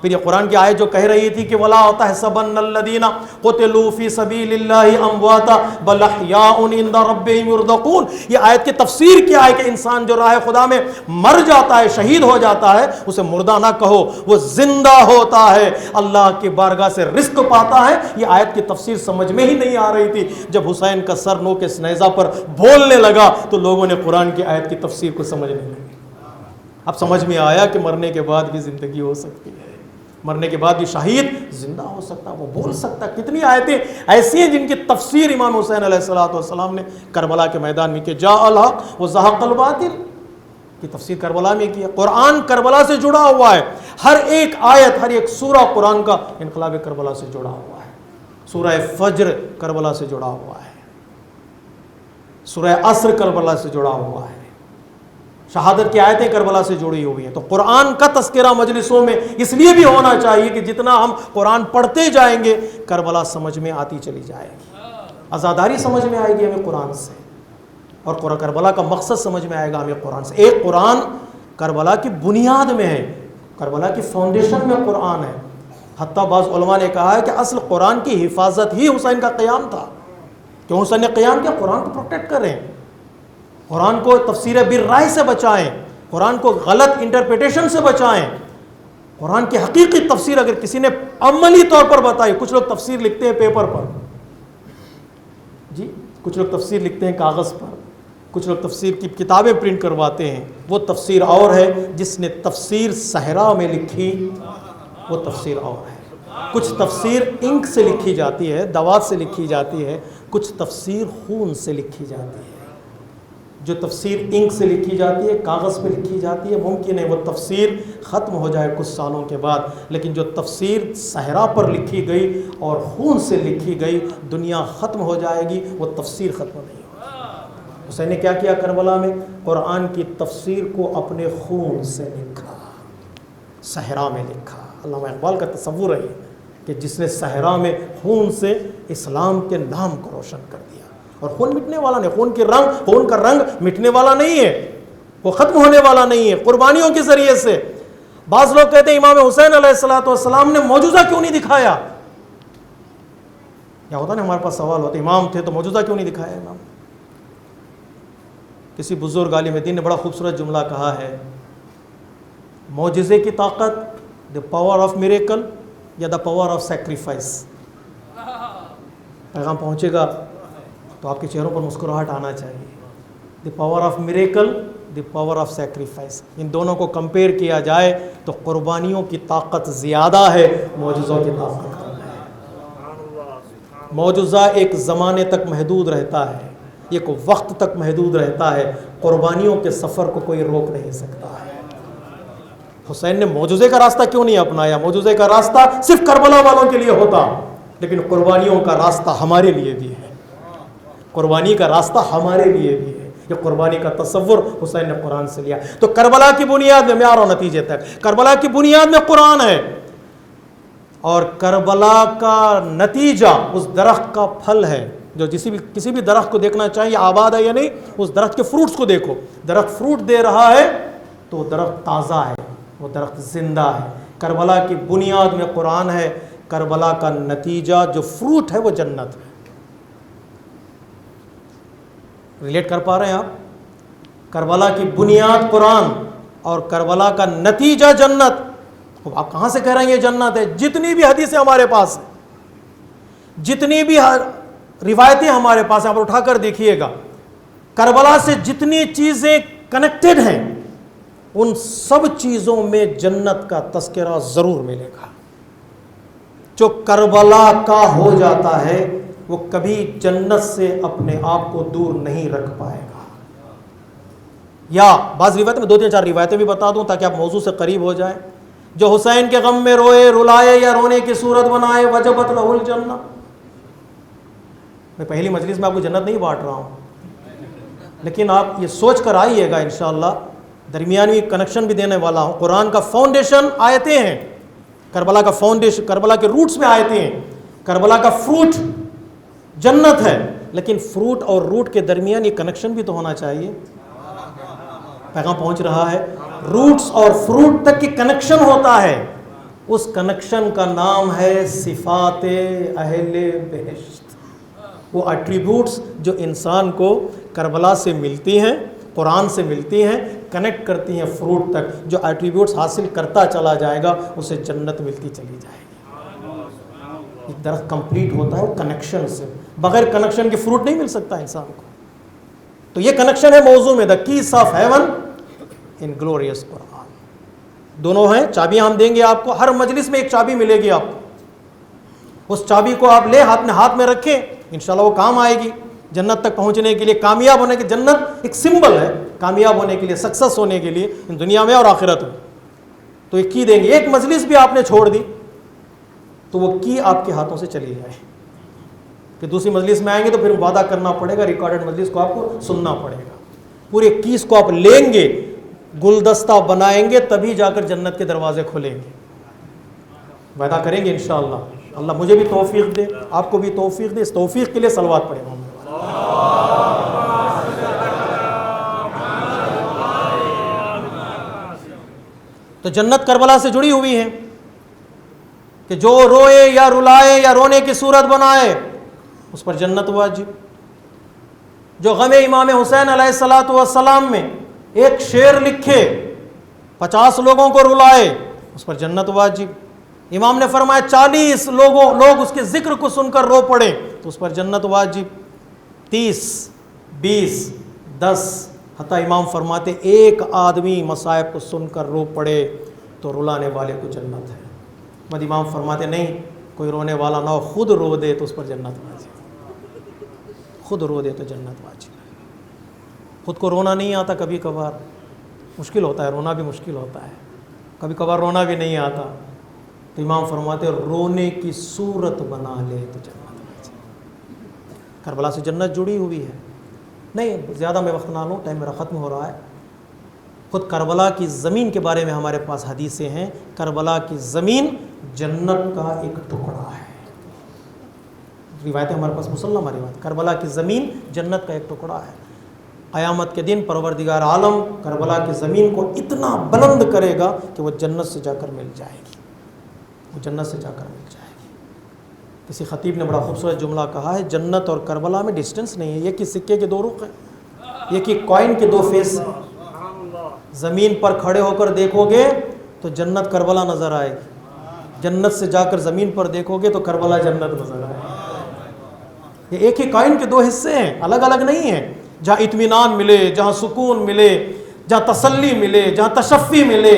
پھر یہ قرآن کی آیت جو کہہ رہی تھی کہ وَلَا تَحْسَبَنَّ الَّذِينَ قُتِلُوا فِي سَبِيلِ اللَّهِ أَمْوَاتًا بَلْ أَحْيَاءٌ عِندَ رَبِّهِمْ يُرْزَقُونَ۔ یہ آیت کی تفسیر کیا ہے کہ انسان جو راہ خدا میں مر جاتا ہے، شہید ہو جاتا ہے، اسے مردہ نہ کہو، وہ زندہ ہوتا ہے، اللہ کی بارگاہ سے رزق پاتا ہے۔ یہ آیت کی تفسیر سمجھ میں ہی نہیں آ رہی تھی۔ جب حسین کا سر نو کے نیزہ پر بولنے لگا تو لوگوں نے قرآن کی آیت کی تفسیر کو سمجھنے لگے۔ اب سمجھ میں آیا کہ مرنے کے بعد بھی زندگی ہو سکتی ہے، مرنے کے بعد بھی شہید زندہ ہو سکتا، وہ بول سکتا۔ کتنی آیتیں ایسی ہیں جن کی تفسیر امام حسین علیہ السلام نے کربلا کے میدان میں کی۔ جاء الحق وزهق الباطل کی تفسیر کربلا میں کی ہے۔ قرآن کربلا سے جڑا ہوا ہے، ہر ایک آیت، ہر ایک سورہ قرآن کا انقلاب کربلا سے جڑا ہوا ہے۔ سورہ فجر کربلا سے جڑا ہوا ہے، سورہ عصر کربلا سے جڑا ہوا ہے، شہادت کی آیتیں کربلا سے جڑی ہوئی ہیں۔ تو قرآن کا تذکرہ مجلسوں میں اس لیے بھی ہونا چاہیے کہ جتنا ہم قرآن پڑھتے جائیں گے کربلا سمجھ میں آتی چلی جائے گی، آزاداری سمجھ میں آئے گی ہمیں قرآن سے، اور کربلا کا مقصد سمجھ میں آئے گا ہمیں قرآن سے۔ ایک قرآن کربلا کی بنیاد میں ہے، کربلا کی فاؤنڈیشن میں قرآن ہے۔ حتیٰ بعض علماء نے کہا ہے کہ اصل قرآن کی حفاظت ہی حسین کا قیام تھا۔ کیوں حسین نے قیام کیا؟ قرآن کو پروٹیکٹ کریں، قرآن کو تفسیر بالرائے سے بچائیں، قرآن کو غلط انٹرپریٹیشن سے بچائیں، قرآن کی حقیقی تفسیر اگر کسی نے عملی طور پر بتائی۔ کچھ لوگ تفسیر لکھتے ہیں پیپر پر، جی کچھ لوگ تفسیر لکھتے ہیں کاغذ پر، کچھ لوگ تفسیر کی کتابیں پرنٹ کرواتے ہیں، وہ تفسیر اور ہے۔ جس نے تفسیر صحرا میں لکھی وہ تفسیر اور ہے۔ کچھ تفسیر انک سے لکھی جاتی ہے، دوات سے لکھی جاتی ہے، کچھ تفسیر خون سے لکھی جاتی ہے۔ جو تفسیر انک سے لکھی جاتی ہے، کاغذ پہ لکھی جاتی ہے، ممکن ہے وہ تفسیر ختم ہو جائے کچھ سالوں کے بعد، لیکن جو تفسیر صحرا پر لکھی گئی اور خون سے لکھی گئی، دنیا ختم ہو جائے گی، وہ تفسیر ختم نہیں ہوگی۔ حسین نے کیا کیا کربلا میں؟ قرآن کی تفسیر کو اپنے خون سے لکھا، صحرا میں لکھا۔ علامہ اقبال کا تصور ہے کہ جس نے صحرا میں خون سے اسلام کے نام کو روشن کر دیا، اور خون مٹنے والا نہیں، خون کا رنگ مٹنے والا نہیں ہے، وہ ختم ہونے والا نہیں ہے، قربانیوں کے ذریعے سے۔ بعض لوگ کہتے ہیں امام حسین علیہ السلام نے معجزہ کیوں نہیں دکھایا؟ کیا ہوتا نا ہمارے پاس سوال ہوتا ہے، امام تھے تو معجزہ کیوں نہیں دکھایا امام؟ کسی بزرگ عالم دین نے بڑا خوبصورت جملہ کہا ہے، معجزے کی طاقت، the power of miracle یا the power of sacrifice۔ پیغام پہنچے گا تو آپ کے چہروں پر مسکراہٹ آنا چاہیے۔ The power of miracle, the power of sacrifice, ان دونوں کو کمپیئر کیا جائے تو قربانیوں کی طاقت زیادہ ہے، معجزوں کی طاقت کم ہے۔ معجزہ ایک زمانے تک محدود رہتا ہے، ایک وقت تک محدود رہتا ہے، قربانیوں کے سفر کو کوئی روک نہیں سکتا ہے۔ حسین نے معجزے کا راستہ کیوں نہیں اپنایا؟ معجزے کا راستہ صرف کربلا والوں کے لیے ہوتا، لیکن قربانیوں کا راستہ ہمارے لیے بھی ہے، قربانی کا راستہ ہمارے لیے بھی ہے۔ یہ قربانی کا تصور حسین نے قرآن سے لیا۔ تو کربلا کی بنیاد میں، میں آ رہا ہوں نتیجے تک، کربلا کی بنیاد میں قرآن ہے، اور کربلا کا نتیجہ اس درخت کا پھل ہے۔ جو کسی بھی درخت کو دیکھنا چاہیے آباد ہے یا نہیں، اس درخت کے فروٹس کو دیکھو۔ درخت فروٹ دے رہا ہے تو وہ درخت تازہ ہے، وہ درخت زندہ ہے۔ کربلا کی بنیاد میں قرآن ہے، کربلا کا نتیجہ جو فروٹ ہے وہ جنت ہے۔ ریلیٹ کر پا رہے ہیں آپ؟ کربلا کی بنیاد قرآن اور کربلا کا نتیجہ جنت۔ آپ کہاں سے کہہ رہے ہیں یہ جنت ہے؟ جتنی بھی حدیثیں ہمارے پاس ہیں، جتنی بھی روایتیں ہمارے پاس ہیں، آپ اٹھا کر دیکھیے گا، کربلا سے جتنی چیزیں کنیکٹڈ ہیں ان سب چیزوں میں جنت کا تذکرہ ضرور ملے گا۔ جو کربلا کا ہو جاتا ہے وہ کبھی جنت سے اپنے آپ کو دور نہیں رکھ پائے گا۔ یا بعض روایتیں میں 2-3-4 روایتیں بھی بتا دوں تاکہ آپ موضوع سے قریب ہو جائیں۔ جو حسین کے غم میں روئے، رلائے یا رونے کی صورت بنائے، وجبت لہ الجنہ۔ میں پہلی مجلس میں آپ کو جنت نہیں بانٹ رہا ہوں، لیکن آپ یہ سوچ کر آئیے گا انشاءاللہ، درمیانی کنیکشن بھی دینے والا ہوں۔ قرآن کا فاؤنڈیشن آیتیں ہیں، کربلا کا فاؤنڈیشن، کربلا کے روٹس میں آیتیں ہیں، کربلا کا فروٹ جنت ہے، لیکن فروٹ اور روٹ کے درمیان یہ کنیکشن بھی تو ہونا چاہیے۔ پیغام پہنچ رہا ہے؟ روٹس اور فروٹ تک کی کنیکشن ہوتا ہے، اس کنیکشن کا نام ہے صفات اہل بہشت۔ وہ ایٹریبیوٹس جو انسان کو کربلا سے ملتی ہیں، قرآن سے ملتی ہیں، کنیکٹ کرتی ہیں فروٹ تک۔ جو ایٹریبیوٹس حاصل کرتا چلا جائے گا اسے جنت ملتی چلی جائے گی۔ ایک درخت کمپلیٹ ہوتا ہے وہ کنیکشن سے، بغیر کنیکشن کے فروٹ نہیں مل سکتا انسان کو۔ تو یہ کنیکشن ہے موضوع میں، the keys of heaven in glorious Quran. دونوں ہیں، چابیاں ہم دیں گے آپ کو، ہر مجلس میں ایک چابی ملے گی آپ کو۔ اس چابی کو آپ لے اپنے ہاتھ میں رکھیں، انشاءاللہ وہ کام آئے گی جنت تک پہنچنے کے لیے، کامیاب ہونے کے۔ جنت ایک سمبل ہے کامیاب ہونے کے لیے، سکسیس ہونے کے لیے، ان دنیا میں اور آخرت میں۔ تو ایک کی دیں گے، ایک مجلس بھی آپ نے چھوڑ دی تو وہ کی آپ کے ہاتھوں سے چلی جائے، کہ دوسری مجلس میں آئیں گے تو پھر وعدہ کرنا پڑے گا، ریکارڈڈ مجلس کو آپ کو سننا پڑے گا۔ پورے کیس کو آپ لیں گے، گلدستہ بنائیں گے، تبھی جا کر جنت کے دروازے کھلیں گے۔ وعدہ کریں گے انشاءاللہ۔ اللہ مجھے بھی توفیق دے، آپ کو بھی توفیق دے۔ اس توفیق کے لیے صلوات پڑھیں۔ تو جنت کربلا سے جڑی ہوئی ہے کہ جو روئے یا رلائے یا رونے کی صورت بنائے اس پر جنت واجب۔ جو غم امام حسین علیہ السلام میں ایک شعر لکھے، 50 لوگوں کو رلائے، اس پر جنت واجب۔ امام نے فرمایا 40 لوگ اس کے ذکر کو سن کر رو پڑے تو اس پر جنت واجب۔ 30، 20، 10، حتیٰ امام فرماتے ایک آدمی مصائب کو سن کر رو پڑے تو رلانے والے کو جنت ہے۔ بعد امام فرماتے نہیں، کوئی رونے والا نہ ہو، خود رو دے تو اس پر جنت واجب، خود رو دے تو جنت واجب۔ خود کو رونا نہیں آتا کبھی کبھار، مشکل ہوتا ہے، رونا بھی مشکل ہوتا ہے، کبھی کبھار رونا بھی نہیں آتا، تو امام فرماتے ہیں رونے کی صورت بنا لے تو جنت میں جائے۔ کربلا سے جنت جڑی ہوئی ہے۔ نہیں زیادہ میں وقت نہ لوں، ٹائم میرا ختم ہو رہا ہے۔ خود کربلا کی زمین کے بارے میں ہمارے پاس حدیثیں ہیں، کربلا کی زمین جنت کا ایک ٹکڑا ہے، روایتیں ہمارے پاس مسلمہ روایت، کربلا کی زمین جنت کا ایک ٹکڑا ہے۔ قیامت کے دن پروردگار عالم کربلا کی زمین کو اتنا بلند کرے گا کہ وہ جنت سے جا کر مل جائے گی، وہ جنت سے جا کر مل جائے گی۔ کسی خطیب نے بڑا خوبصورت جملہ کہا ہے، جنت اور کربلا میں ڈسٹنس نہیں ہے، یہ کہ سکے کے دو رخ ہیں، یہ کہ کوائن کے دو فیس ہیں۔ زمین پر کھڑے ہو کر دیکھو گے تو جنت کربلا نظر آئے گی، جنت سے جا کر زمین پر دیکھو گے تو کربلا جنت نظر آئے گی۔ یہ ایک ہی کوائن کے دو حصے ہیں، الگ الگ نہیں ہیں۔ جہاں اطمینان ملے، جہاں سکون ملے، جہاں تسلی ملے، جہاں تشفی ملے،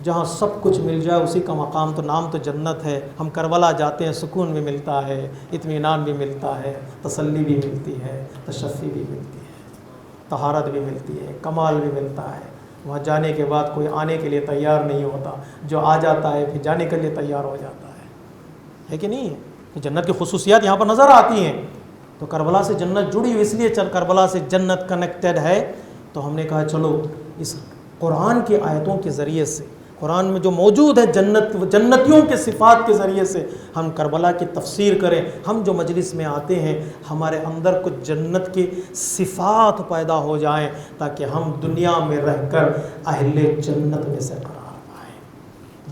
جہاں سب کچھ مل جائے، اسی کا مقام تو نام تو جنت ہے۔ ہم کربلا جاتے ہیں، سکون بھی ملتا ہے، اطمینان بھی ملتا ہے، تسلی بھی ملتی ہے، تشفی بھی ملتی ہے، طہارت بھی ملتی ہے، کمال بھی ملتا ہے۔ وہاں جانے کے بعد کوئی آنے کے لیے تیار نہیں ہوتا، جو آ جاتا ہے پھر جانے کے لیے تیار ہو جاتا ہے کہ نہیں ہے؟ کہ جنت کی خصوصیات یہاں پر نظر آتی ہیں۔ تو کربلا سے جنت جڑی ہوئی، اس لیے کربلا سے جنت کنیکٹڈ ہے۔ تو ہم نے کہا چلو اس قرآن کی آیتوں کے ذریعے سے، قرآن میں جو موجود ہے جنتیوں کے صفات کے ذریعے سے ہم کربلا کی تفسیر کریں۔ ہم جو مجلس میں آتے ہیں ہمارے اندر کچھ جنت کی صفات پیدا ہو جائیں، تاکہ ہم دنیا میں رہ کر اہل جنت میں سے قرار پائیں۔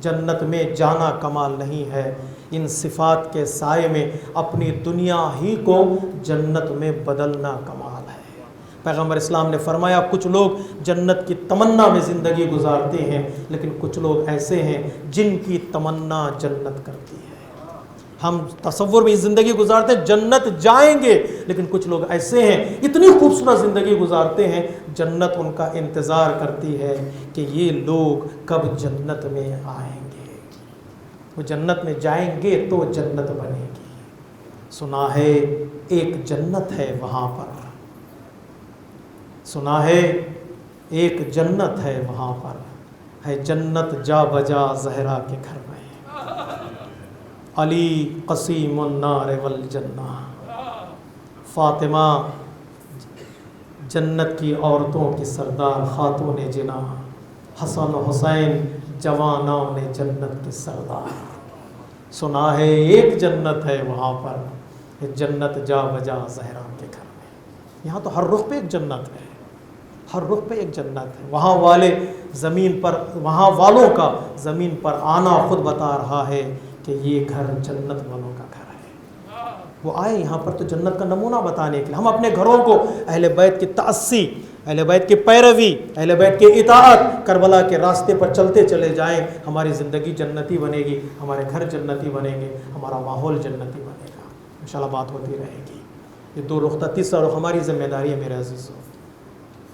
جنت میں جانا کمال نہیں ہے، ان صفات کے سائے میں اپنی دنیا ہی کو جنت میں بدلنا کمال ہے۔ پیغمبر اسلام نے فرمایا کچھ لوگ جنت کی تمنا میں زندگی گزارتے ہیں، لیکن کچھ لوگ ایسے ہیں جن کی تمنا جنت کرتی ہے۔ ہم تصور میں زندگی گزارتے ہیں جنت جائیں گے، لیکن کچھ لوگ ایسے ہیں اتنی خوبصورت زندگی گزارتے ہیں جنت ان کا انتظار کرتی ہے کہ یہ لوگ کب جنت میں آئیں گے، وہ جنت میں جائیں گے تو جنت بنے گی۔ سنا ہے ایک جنت ہے وہاں پر، سنا ہے ایک جنت ہے وہاں پر، ہے جنت جا بجا زہرا کے گھر میں، علی قسیم النار والجنہ، فاطمہ جنت کی عورتوں کی سردار خاتون جنا، حسن و حسین جوانوں نے جنت کے سردار۔ سنا ہے ایک جنت ہے وہاں پر، یہ جنت جا بجا زہرا کے گھر میں۔ یہاں تو ہر رخ پہ ایک جنت ہے، ہر رخ پہ ایک جنت ہے۔ وہاں والے زمین پر، وہاں والوں کا زمین پر آنا خود بتا رہا ہے کہ یہ گھر جنت والوں کا گھر ہے۔ وہ آئے یہاں پر تو جنت کا نمونہ بتانے کے لیے۔ ہم اپنے گھروں کو اہل بیت کی تأسی، اہل بیت کی پیروی، اہل بیت کی اطاعت، کربلا کے راستے پر چلتے چلے جائیں، ہماری زندگی جنتی بنے گی، ہمارے گھر جنتی بنیں گے، ہمارا ماحول جنتی بنے گا، انشاءاللہ بات ہوتی رہے گی۔ یہ دو رخ، تیسرا رخ ہماری ذمہ داری ہے میرے عزیزوں،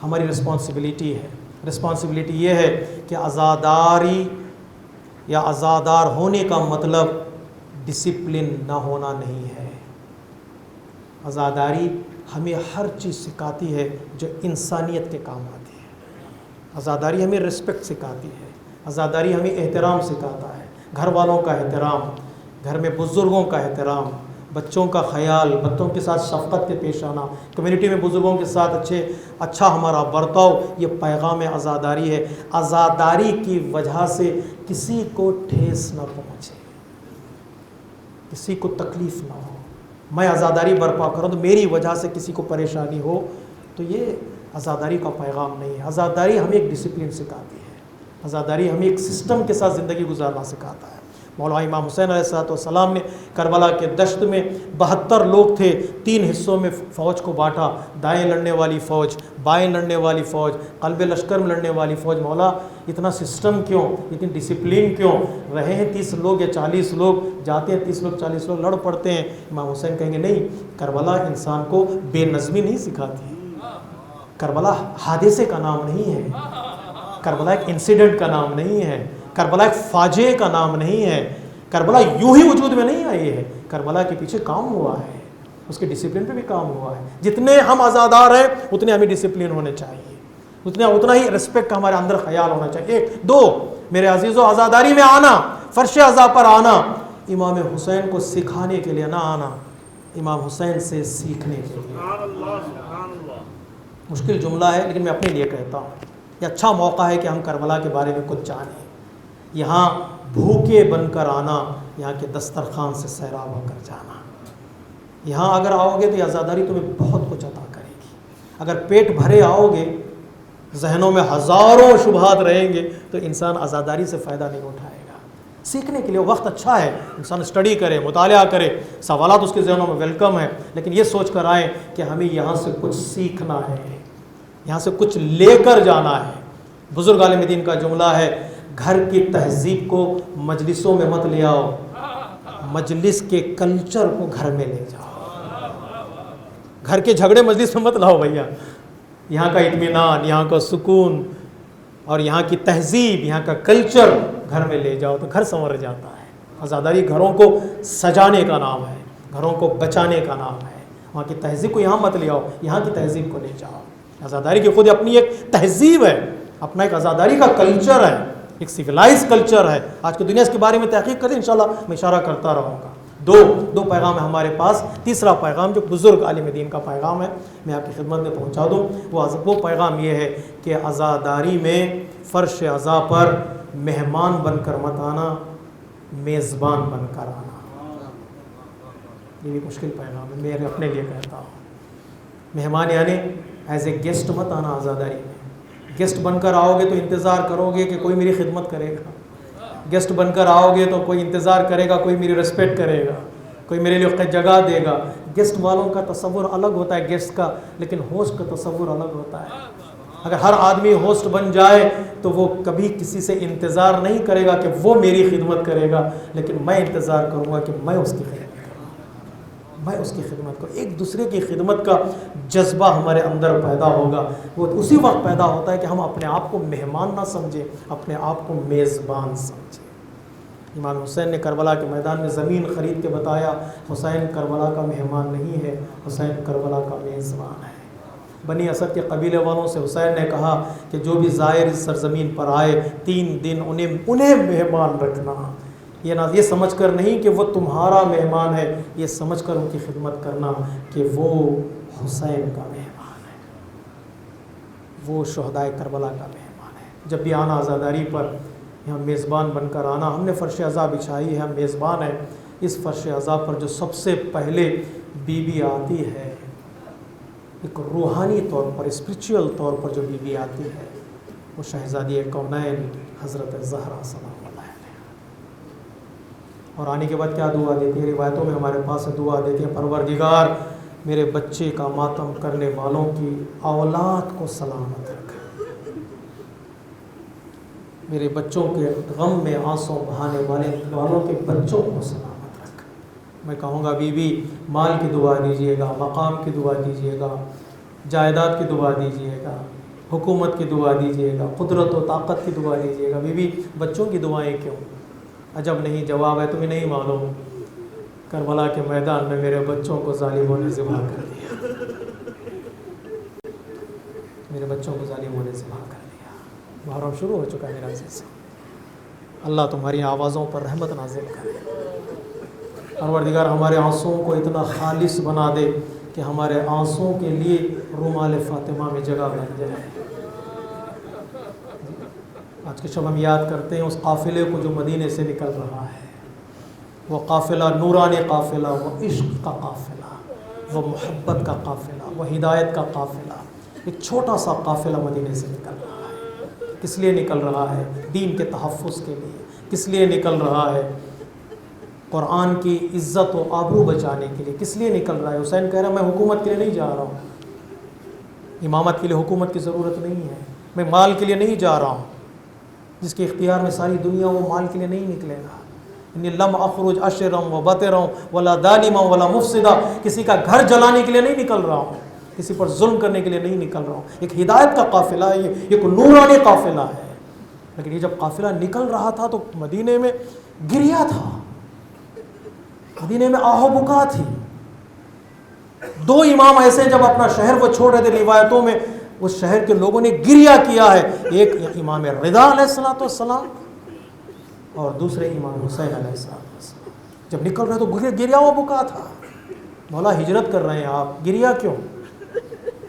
ہماری رسپانسبلٹی ہے۔ رسپانسبلٹی یہ ہے کہ عزاداری یا عزادار ہونے کا مطلب ڈسپلن نہ ہونا نہیں ہے۔ عزاداری ہمیں ہر چیز سکھاتی ہے جو انسانیت کے کام آتی ہے۔ عزاداری ہمیں رسپیکٹ سکھاتی ہے، عزاداری ہمیں احترام سکھاتا ہے، گھر والوں کا احترام، گھر میں بزرگوں کا احترام، بچوں کا خیال، بچوں کے ساتھ شفقت کے پیش آنا، کمیونٹی میں بزرگوں کے ساتھ اچھا ہمارا برتاؤ، یہ پیغام عزاداری ہے۔ عزاداری کی وجہ سے کسی کو ٹھیس نہ پہنچے، کسی کو تکلیف نہ ہو۔ میں عزاداری برپا کروں تو میری وجہ سے کسی کو پریشانی ہو، تو یہ عزاداری کا پیغام نہیں ہے۔ عزاداری ہمیں ایک ڈسپلن سکھاتی ہے، عزاداری ہمیں ایک سسٹم کے ساتھ زندگی گزارنا سکھاتا ہے۔ مولا امام حسین علیہ السلام نے کربلا کے دشت میں 72 لوگ تھے، 3 حصوں میں فوج کو بانٹا، دائیں لڑنے والی فوج، بائیں لڑنے والی فوج، قلب لشکر میں لڑنے والی فوج۔ مولا اتنا سسٹم کیوں، اتنی ڈسپلن کیوں؟ رہے ہیں 30 لوگ یا 40 لوگ، جاتے ہیں 30 لوگ 40 لوگ، لڑ پڑتے ہیں۔ امام حسین کہیں گے نہیں، کربلا انسان کو بے نظمی نہیں سکھاتی، کربلا حادثے کا نام نہیں ہے، کربلا ایک انسیڈنٹ کا نام نہیں ہے، کربلا ایک فاجعے کا نام نہیں ہے، کربلا یوں ہی وجود میں نہیں آئی ہے، کربلا کے پیچھے کام ہوا ہے۔ اس کے ڈسپلن پہ بھی کام ہوا ہے. جتنے ہم آزادار ہیں اتنے ہمیں ڈسپلن ہونے چاہیے, اتنا ہی رسپیکٹ کا ہمارے اندر خیال ہونا چاہیے. 1 2 میرے عزیزوں, آزاداری میں آنا, فرش عزا پر آنا, امام حسین کو سکھانے کے لیے نہ آنا, امام حسین سے سیکھنے کے لیے. مشکل جملہ ہے لیکن میں اپنے لیے کہتا ہوں, یہ اچھا موقع ہے کہ ہم کربلا کے بارے میں کچھ جانیں. یہاں بھوکے بن کر آنا, یہاں کے دسترخوان سے سیراب ہو کر جانا. یہاں اگر آؤ گے تو یہ آزاداری تمہیں بہت کچھ عطا کرے گی. اگر پیٹ بھرے آؤ گے, ذہنوں میں ہزاروں شبہات رہیں گے, تو انسان آزاداری سے فائدہ نہیں اٹھائے گا. سیکھنے کے لیے وقت اچھا ہے, انسان اسٹڈی کرے, مطالعہ کرے, سوالات اس کے ذہنوں میں ویلکم ہے, لیکن یہ سوچ کر آئیں کہ ہمیں یہاں سے کچھ سیکھنا ہے, یہاں سے کچھ لے کر جانا ہے. بزرگ عالم دین کا جملہ ہے, گھر کی تہذیب کو مجلسوں میں مت لے آؤ, مجلس کے کلچر کو گھر میں لے جاؤ. گھر کے جھگڑے مجلس میں مت لاؤ بھیا. یہاں کا اطمینان, یہاں کا سکون اور یہاں کی تہذیب, یہاں کا کلچر گھر میں لے جاؤ تو گھر سنور جاتا ہے. آزاداری گھروں کو سجانے کا نام ہے, گھروں کو بچانے کا نام ہے. وہاں کی تہذیب کو یہاں مت لے آؤ, یہاں کی تہذیب کو لے جاؤ. آزاداری کی خود اپنی ایک تہذیب ہے, اپنا ایک آزاداری کا کلچر ہے, ایک سویلائز کلچر ہے. آج کی دنیا اس کے بارے میں تحقیق کریں, انشاءاللہ میں اشارہ کرتا رہوں گا. دو پیغام ہے ہمارے پاس. تیسرا پیغام جو بزرگ عالم دین کا پیغام ہے, میں آپ کی خدمت میں پہنچا دوں. وہ پیغام یہ ہے کہ عزاداری میں فرش عزا پر مہمان بن کر مت آنا, میزبان بن کر آنا. یہ بھی مشکل پیغام ہے, میں اپنے لیے کہتا ہوں. مہمان یعنی ایز اے گیسٹ مت آنا. عزاداری میں گیسٹ بن کر آؤ گے تو انتظار کرو گے کہ کوئی میری خدمت کرے گا. گیسٹ بن کر آؤ گے تو کوئی انتظار کرے گا, کوئی میری ریسپیکٹ کرے گا, کوئی میرے لیے جگہ دے گا. گیسٹ والوں کا تصور الگ ہوتا ہے گیسٹ کا, لیکن ہوسٹ کا تصور الگ ہوتا ہے. اگر ہر آدمی ہوسٹ بن جائے تو وہ کبھی کسی سے انتظار نہیں کرے گا کہ وہ میری خدمت کرے گا, لیکن میں انتظار کروں گا کہ میں اس کی خدمت کروں, میں اس کی خدمت کروں. ایک دوسرے کی خدمت کا جذبہ ہمارے اندر پیدا ہوگا. وہ اسی وقت پیدا ہوتا ہے کہ ہم اپنے آپ کو مہمان نہ سمجھیں, اپنے آپ کو میزبان سمجھیں. امام حسین نے کربلا کے میدان میں زمین خرید کے بتایا, حسین کربلا کا مہمان نہیں ہے, حسین کربلا کا میزبان ہے. بنی اسد کے قبیلے والوں سے حسین نے کہا کہ جو بھی زائر اس سرزمین پر آئے 3 دن انہیں مہمان رکھنا. یہ سمجھ کر نہیں کہ وہ تمہارا مہمان ہے, یہ سمجھ کر ان کی خدمت کرنا کہ وہ حسین کا مہمان ہے, وہ شہدائے کربلا کا مہمان ہے. جب بھی آنا عزاداری پر یہاں میزبان بن کر آنا. ہم نے فرش عزا بچھائی ہے, ہم میزبان ہیں. اس فرش عزا پر جو سب سے پہلے بی بی آتی ہے, ایک روحانی طور پر, اسپریچول طور پر جو بی بی آتی ہے, وہ شہزادی کونین حضرت زہرا سلام اللہ علیہ. اور آنے کے بعد کیا دعا دیتی ہے؟ روایتوں میں ہمارے پاس دعا دیتی ہے, پروردگار میرے بچے کا ماتم کرنے والوں کی اولاد کو سلامت رکھ, میرے بچوں کے غم میں آنسو بہانے والوں کے بچوں کو سلامت رکھ. میں کہوں گا بی بی مال کی دعا دیجیے گا, مقام کی دعا دیجیے گا, جائیداد کی دعا دیجیے گا, حکومت کی دعا دیجیے گا, قدرت و طاقت کی دعا دیجیے گا. بی بی بچوں کی دعائیں کیوں؟ عجب نہیں جواب ہے, تمہیں نہیں معلوم کربلا کے میدان میں میرے بچوں کو ظالموں نے ذبح کر دیا, میرے بچوں کو ظالموں نے ذبح کر دیا. محرم شروع ہو چکا ہے میرا عزیز. اللہ تمہاری آوازوں پر رحمت نازل کرے. پروردگار ہمارے آنسوؤں کو اتنا خالص بنا دے کہ ہمارے آنسوؤں کے لیے رومال فاطمہ میں جگہ بن جائے. آج کے شب ہم یاد کرتے ہیں اس قافلے کو جو مدینے سے نکل رہا ہے. وہ قافلہ نورانی قافلہ, وہ عشق کا قافلہ, وہ محبت کا قافلہ, وہ ہدایت کا قافلہ. ایک چھوٹا سا قافلہ مدینے سے نکل رہا ہے. کس لیے نکل رہا ہے؟ دین کے تحفظ کے لیے. کس لیے نکل رہا ہے؟ قرآن کی عزت و آبرو بچانے کے لیے. کس لیے نکل رہا ہے؟ حسین کہہ رہا ہے میں حکومت کے لیے نہیں جا رہا ہوں, امامت کے لیے حکومت کی ضرورت نہیں ہے, میں مال کے لیے نہیں جا رہا ہوں. جس کے اختیار میں ساری دنیا, وہ مال کے لیے نہیں نکلے گا. انی لم اخرج اشرا و بطرا ولا ظالما ولا مفسدا. کسی کا گھر جلانے کے لیے نہیں نکل رہا ہوں, کسی پر ظلم کرنے کے لیے نہیں نکل رہا ہوں. ایک ہدایت کا قافلہ ہے, یہ ایک نورانی قافلہ ہے. لیکن یہ جب قافلہ نکل رہا تھا تو مدینے میں گریا تھا, مدینے میں آہ و بکا تھی. دو امام ایسے ہیں جب اپنا شہر وہ چھوڑ رہے تھے روایتوں میں اس شہر کے لوگوں نے گریہ کیا ہے، ایک امام رضا علیہ السلام اور دوسرے امام حسین علیہ السلام۔ جب نکل رہے تو گریا و بکا تھا، مولا ہجرت کر رہے ہیں آپ، گریا کیوں؟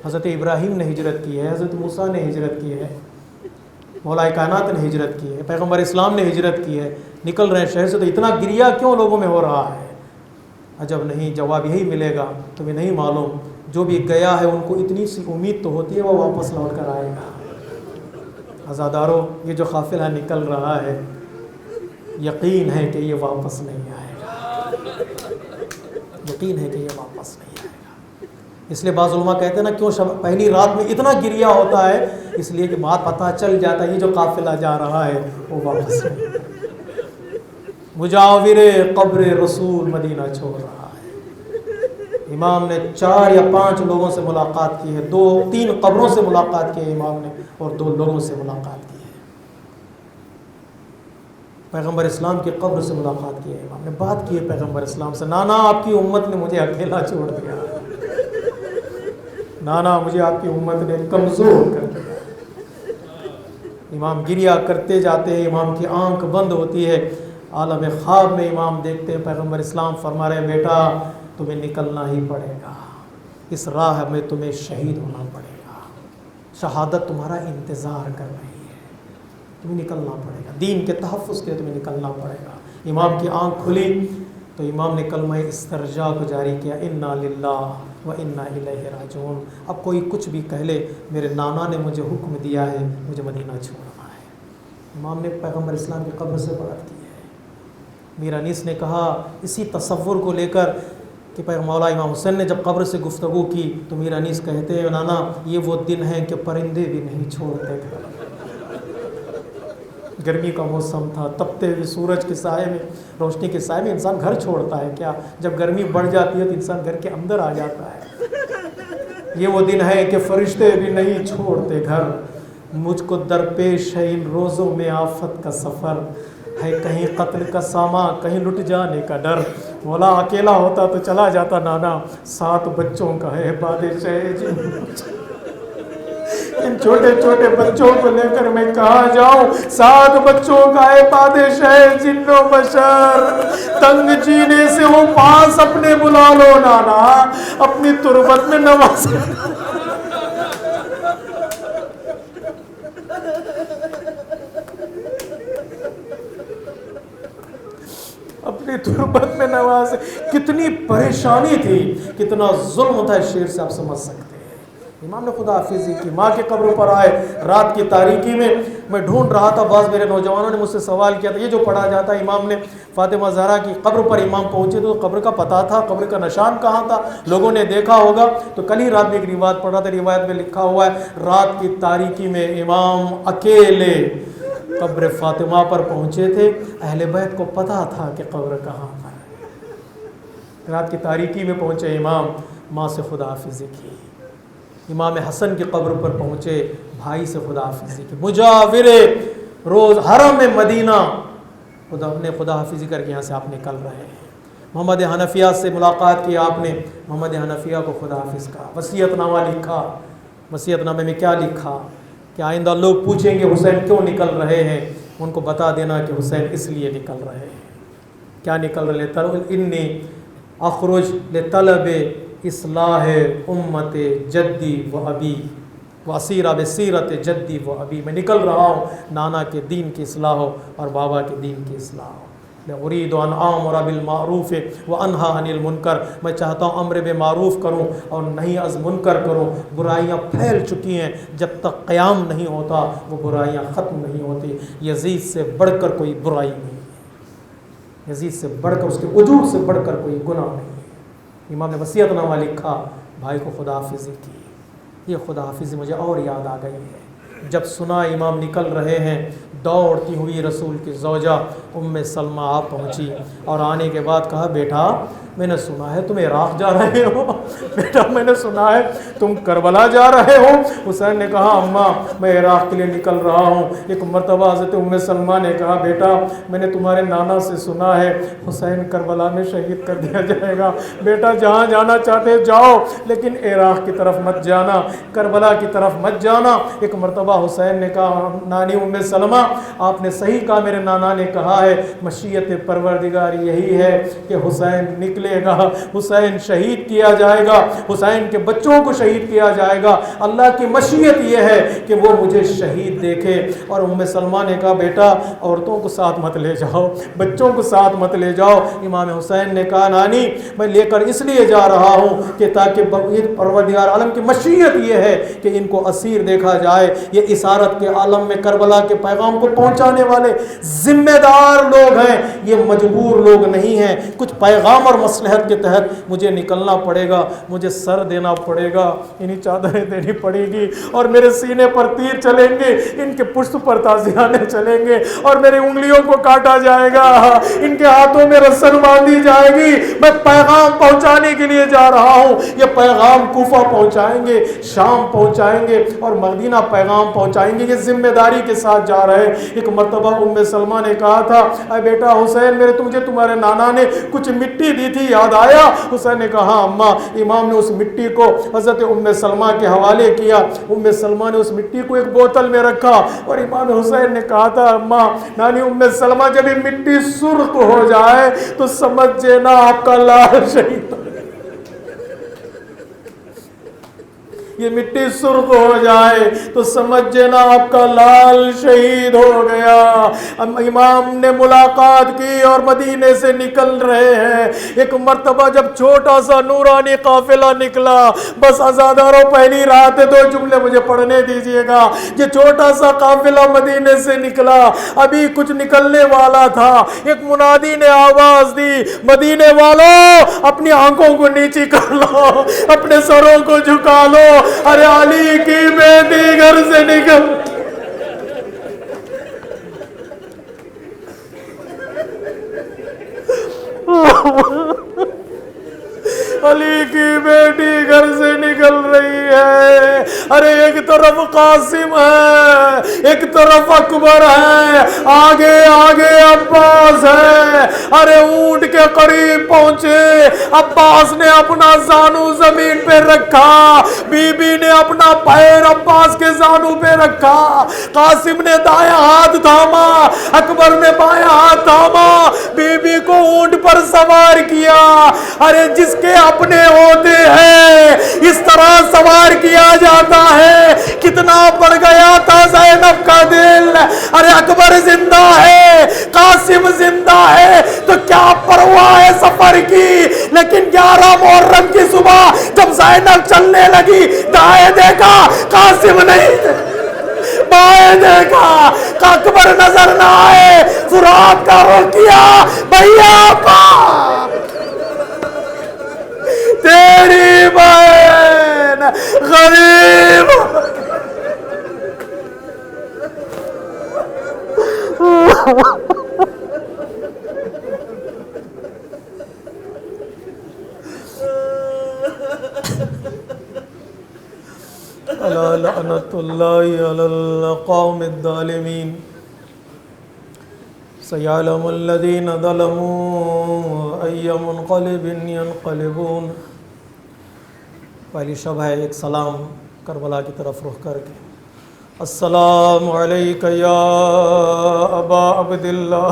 حضرت ابراہیم نے ہجرت کی ہے، حضرت موسیٰ نے ہجرت کی ہے، مولا کائنات نے ہجرت کی ہے، پیغمبر اسلام نے ہجرت کی ہے، نکل رہے ہیں شہر سے، تو اتنا گریا کیوں لوگوں میں ہو رہا ہے؟ عجب نہیں، جواب یہی ملے گا، تمہیں نہیں معلوم، جو بھی گیا ہے ان کو اتنی سی امید تو ہوتی ہے وہ واپس لوٹ کر آئے گا۔ عزادارو، یہ جو قافلہ نکل رہا ہے یقین ہے کہ یہ واپس نہیں آئے گا، یقین ہے کہ یہ واپس نہیں آئے گا۔ اس لیے بعض علماء کہتے ہیں نا کیوں پہلی رات میں اتنا گریا ہوتا ہے، اس لیے کہ بات پتہ چل جاتا ہے یہ جو قافلہ جا رہا ہے وہ واپس نہیں آئے گا۔ مجاور قبر رسول مدینہ چھوڑ رہا ہے۔ امام نے 4 یا 5 لوگوں سے ملاقات کی ہے، 2-3 قبروں سے ملاقات کی ہے امام نے، اور 2 لوگوں سے ملاقات کی ہے۔ پیغمبر اسلام کی قبر سے ملاقات کی ہے امام نے، بات کی ہے پیغمبر اسلام سے، نانا آپ کی امت نے مجھے اکیلا چھوڑ دیا، نانا مجھے آپ کی امت نے کمزور کر دیا۔ امام گریا کرتے جاتے ہیں، امام کی آنکھ بند ہوتی ہے، عالم خواب میں امام دیکھتے ہیں پیغمبر اسلام فرما رہے ہیں بیٹا تمہیں نکلنا ہی پڑے گا، اس راہ میں تمہیں شہید ہونا پڑے گا، شہادت تمہارا انتظار کر رہی ہے، تمہیں نکلنا پڑے گا، دین کے تحفظ کے لیے تمہیں نکلنا پڑے گا۔ امام کی آنکھ کھلی تو امام نے کلمہ استرجاع کو جاری کیا، انا للہ و انا الیہ راجعون۔ اب کوئی کچھ بھی کہہ لے، میرے نانا نے مجھے حکم دیا ہے مجھے مدینہ چھوڑنا ہے۔ امام نے پیغمبر اسلام کی قبر سے بات کی ہے۔ میر انیس نے کہا اسی تصور کو لے کر کہ مولا امام حسین نے جب قبر سے گفتگو کی تو میر انیس کہتے ہیں نانا یہ وہ دن ہیں کہ پرندے بھی نہیں چھوڑتے تھے۔ گرمی کا موسم تھا، تپتے ہوئے سورج کے سائے میں، روشنی کے سائے میں انسان گھر چھوڑتا ہے کیا؟ جب گرمی بڑھ جاتی ہے تو انسان گھر کے اندر آ جاتا ہے۔ یہ وہ دن ہے کہ فرشتے بھی نہیں چھوڑتے گھر، مجھ کو درپیش ہے ان روزوں میں آفت کا سفر، ہے کہیں قتل کا ساما کہیں لٹ جانے کا ڈر، مولا اکیلا ہوتا تو چلا جاتا نانا، 7 بچوں کا ہے بادشاہ جن، ان چھوٹے چھوٹے بچوں کو لے کر میں کہاں جاؤں، 7 بچوں کا ہے بادشاہ جن و بشر، تنگ جینے سے وہ پاس اپنے بلا لو نانا، اپنی تربت میں نواز، اپنی تربت میں نواز۔ کتنی پریشانی تھی، کتنا ظلم تھا، اس شعر سے آپ سمجھ سکتے ہیں۔ امام نے خدا حافظی کی، ماں کے قبر پر آئے، رات کی تاریکی میں ڈھونڈ رہا تھا، بعض میرے نوجوانوں نے مجھ سے سوال کیا تھا یہ جو پڑھا جاتا ہے امام نے فاطمہ زہرا کی قبر پر امام پہنچے تو قبر کا پتہ تھا، قبر کا نشان کہاں تھا، لوگوں نے دیکھا ہوگا۔ تو کل ہی رات میں ایک روایت پڑھا تھا، روایت میں لکھا ہوا ہے رات کی تاریکی میں امام اکیلے قبر فاطمہ پر پہنچے تھے، اہل بیت کو پتہ تھا کہ قبر کہاں پر ہے۔ رات کی تاریکی میں پہنچے امام، ماں سے خدا حافظی کی، امام حسن کی قبر پر پہنچے، بھائی سے خدا حافظی کی، مجاور روز حرم مدینہ خدا حافظی کر کے یہاں سے آپ نکل رہے ہیں۔ محمد حنفیہ سے ملاقات کی آپ نے، محمد حنفیہ کو خدا حافظ کہا، وصیت نامہ لکھا، وصیت نامے میں کیا لکھا کہ آئندہ لوگ پوچھیں گے حسین کیوں نکل رہے ہیں، ان کو بتا دینا کہ حسین اس لیے نکل رہے ہیں۔ کیا نکل رہے ہیں؟ انی اخرج لطلب اصلاح امت جدی و ابی و اسیرہ بسیرت جدی و ابی، میں نکل رہا ہوں نانا کے دین کی اصلاح ہو اور بابا کے دین کی اصلاح ہو۔ میں ارید ان آمر بالمعروف و انہا عن المنکر، میں چاہتا ہوں امر بالمعروف کروں اور نہیں از منکر کروں۔ برائیاں پھیل چکی ہیں، جب تک قیام نہیں ہوتا وہ برائیاں ختم نہیں ہوتی۔ یزید سے بڑھ کر کوئی برائی نہیں ہے، یزید سے بڑھ کر، اس کے وجود سے بڑھ کر کوئی گناہ نہیں ہے۔ امام نے وصیت نامہ لکھا، بھائی کو خدا حافظی کی۔ یہ خدا حافظی مجھے اور یاد آ گئی ہے، جب سنا امام نکل رہے ہیں، دوڑتی ہوئی رسول کی زوجہ ام سلمہ آپ پہنچی اور آنے کے بعد کہا بیٹا میں نے سنا ہے تم عراق جا رہے ہو، بیٹا میں نے سنا ہے تم کربلا جا رہے ہو۔ حسین نے کہا اماں میں عراق کے لیے نکل رہا ہوں۔ ایک مرتبہ حضرت ام سلمہ نے کہا بیٹا میں نے تمہارے نانا سے سنا ہے حسین کربلا میں شہید کر دیا جائے گا، بیٹا جہاں جانا چاہتے جاؤ لیکن عراق کی طرف مت جانا، کربلا کی طرف مت جانا۔ ایک مرتبہ حسین نے کہا نانی ام سلمہ آپ نے صحیح کہا، میرے نانا نے کہا ہے مشیت پروردگار یہی ہے کہ حسین نکلے گا، حسین شہید کیا جائے گا، حسین کے بچوں کو شہید کیا جائے گا، اللہ کی مشیت یہ ہے کہ وہ مجھے شہید دیکھے۔ اور ام سلمہ نے کہا بیٹا عورتوں کو ساتھ مت لے جاؤ، بچوں کو ساتھ مت لے جاؤ۔ امام حسین نے کہا نانی میں لے کر اس لیے جا رہا ہوں کہ تاکہ پروردگار عالم کی مشیت یہ ہے کہ ان کو اسیر دیکھا جائے۔ یہ اسارت کے عالم میں کربلا کے پیغام کو پہنچانے والے ذمہ دار لوگ ہیں، یہ مجبور لوگ نہیں ہیں۔ کچھ پیغام اور مصلحت کے تحت مجھے نکلنا پڑے گا، مجھے سر دینا پڑے گا، انہیں چادریں دینی پڑے گی اور میرے سینے پر تیر چلیں گے، ان کے پشت پر تازیانے چلیں گے اور میری انگلیوں کو کاٹا جائے گا، ان کے ہاتھوں میں رسل باندھی جائے گی۔ میں پیغام پہنچانے کے لیے جا رہا ہوں، یہ پیغام کوفہ پہنچائیں گے، شام پہنچائیں گے اور مدینہ پیغام پہنچائیں گے، یہ ذمہ داری کے ساتھ جا رہے ہیں۔ ایک مرتبہ ام سلمہ نے کہا تھا اے بیٹا حسین میرے تمہیں تمہارے نانا نے کچھ مٹی دی تھی یاد آیا؟ حسین نے کہا اماں۔ امام نے اس مٹی کو حضرت ام سلمہ کے حوالے کیا، ام سلمہ نے اس مٹی کو ایک بوتل میں رکھا اور امام حسین نے کہا تھا اماں نانی ام سلمہ جب یہ مٹی سرخ ہو جائے تو سمجھے نا آپ کا لال شہید، یہ مٹی سرخ ہو جائے تو سمجھے نا آپ کا لال شہید ہو گیا۔ امام نے ملاقات کی اور مدینے سے نکل رہے ہیں۔ ایک مرتبہ جب چھوٹا سا نورانی قافلہ نکلا، بس عزاداروں پہلی رات ہے، 2 جملے مجھے پڑھنے دیجئے گا۔ یہ چھوٹا سا قافلہ مدینے سے نکلا، ابھی کچھ نکلنے والا تھا، ایک منادی نے آواز دی مدینے والوں اپنی آنکھوں کو نیچی کر لو، اپنے سروں کو جھکا لو، ارے علی کی بیٹی گھر سے نکل، علی کی بیٹی گھر سے نکل رہی ہے۔ ارے ایک طرف قاسم ہے، ایک طرف اکبر ہے، آگے آگے عباس ہے۔ ارے اونٹ کے قریب پہنچے، عباس نے اپنا زانو زمین پہ رکھا، بی بی نے اپنا پیر عباس کے زانو پہ رکھا، قاسم نے دایاں ہاتھ تھاما، اکبر نے بایاں ہاتھ تھاما، بی بی کو اونٹ پر سوار کیا۔ ارے جس کے اپنے ہوتے ہیں اس طرح سوار کیا جاتا ہے۔ کتنا بڑھ گیا تھا زینب کا دل، ارے اکبر زندہ ہے، قاسم زندہ ہے تو کیا پرواہ ہے سفر کی۔ لیکن 11 محرم کی صبح جب زینب چلنے لگی، دائیں دیکھا قاسم نہیں تھے، بائیں دیکھا اکبر نظر نہ آئے، فرات کا رخ کیا، بھیا تیری بہن غریب الا لعنت اللہ علی القوم الظالمین سیعلم الذین ظلموا ای منقلب ینقلبون۔ پہلی شب ہے ایک سلام کربلا کی طرف رخ کر کے، السلام علیک یا ابا عبداللہ،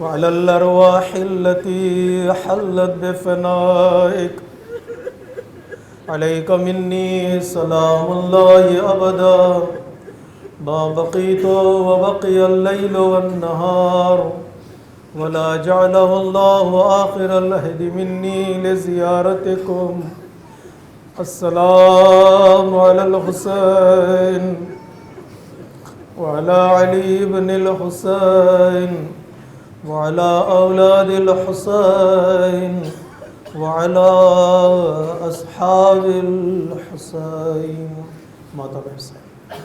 وعلی الارواح التي حلت بفنائک، علیک منی سلام اللہ ابدا، ما بقیت وبقی اللیل والنہار، ولا جعله الله آخر العهد مني لزيارتكم، السلام على الحسين وعلى علي بن الحسين وعلى أولاد الحسين وعلى أصحاب الحسين ماتب حسین.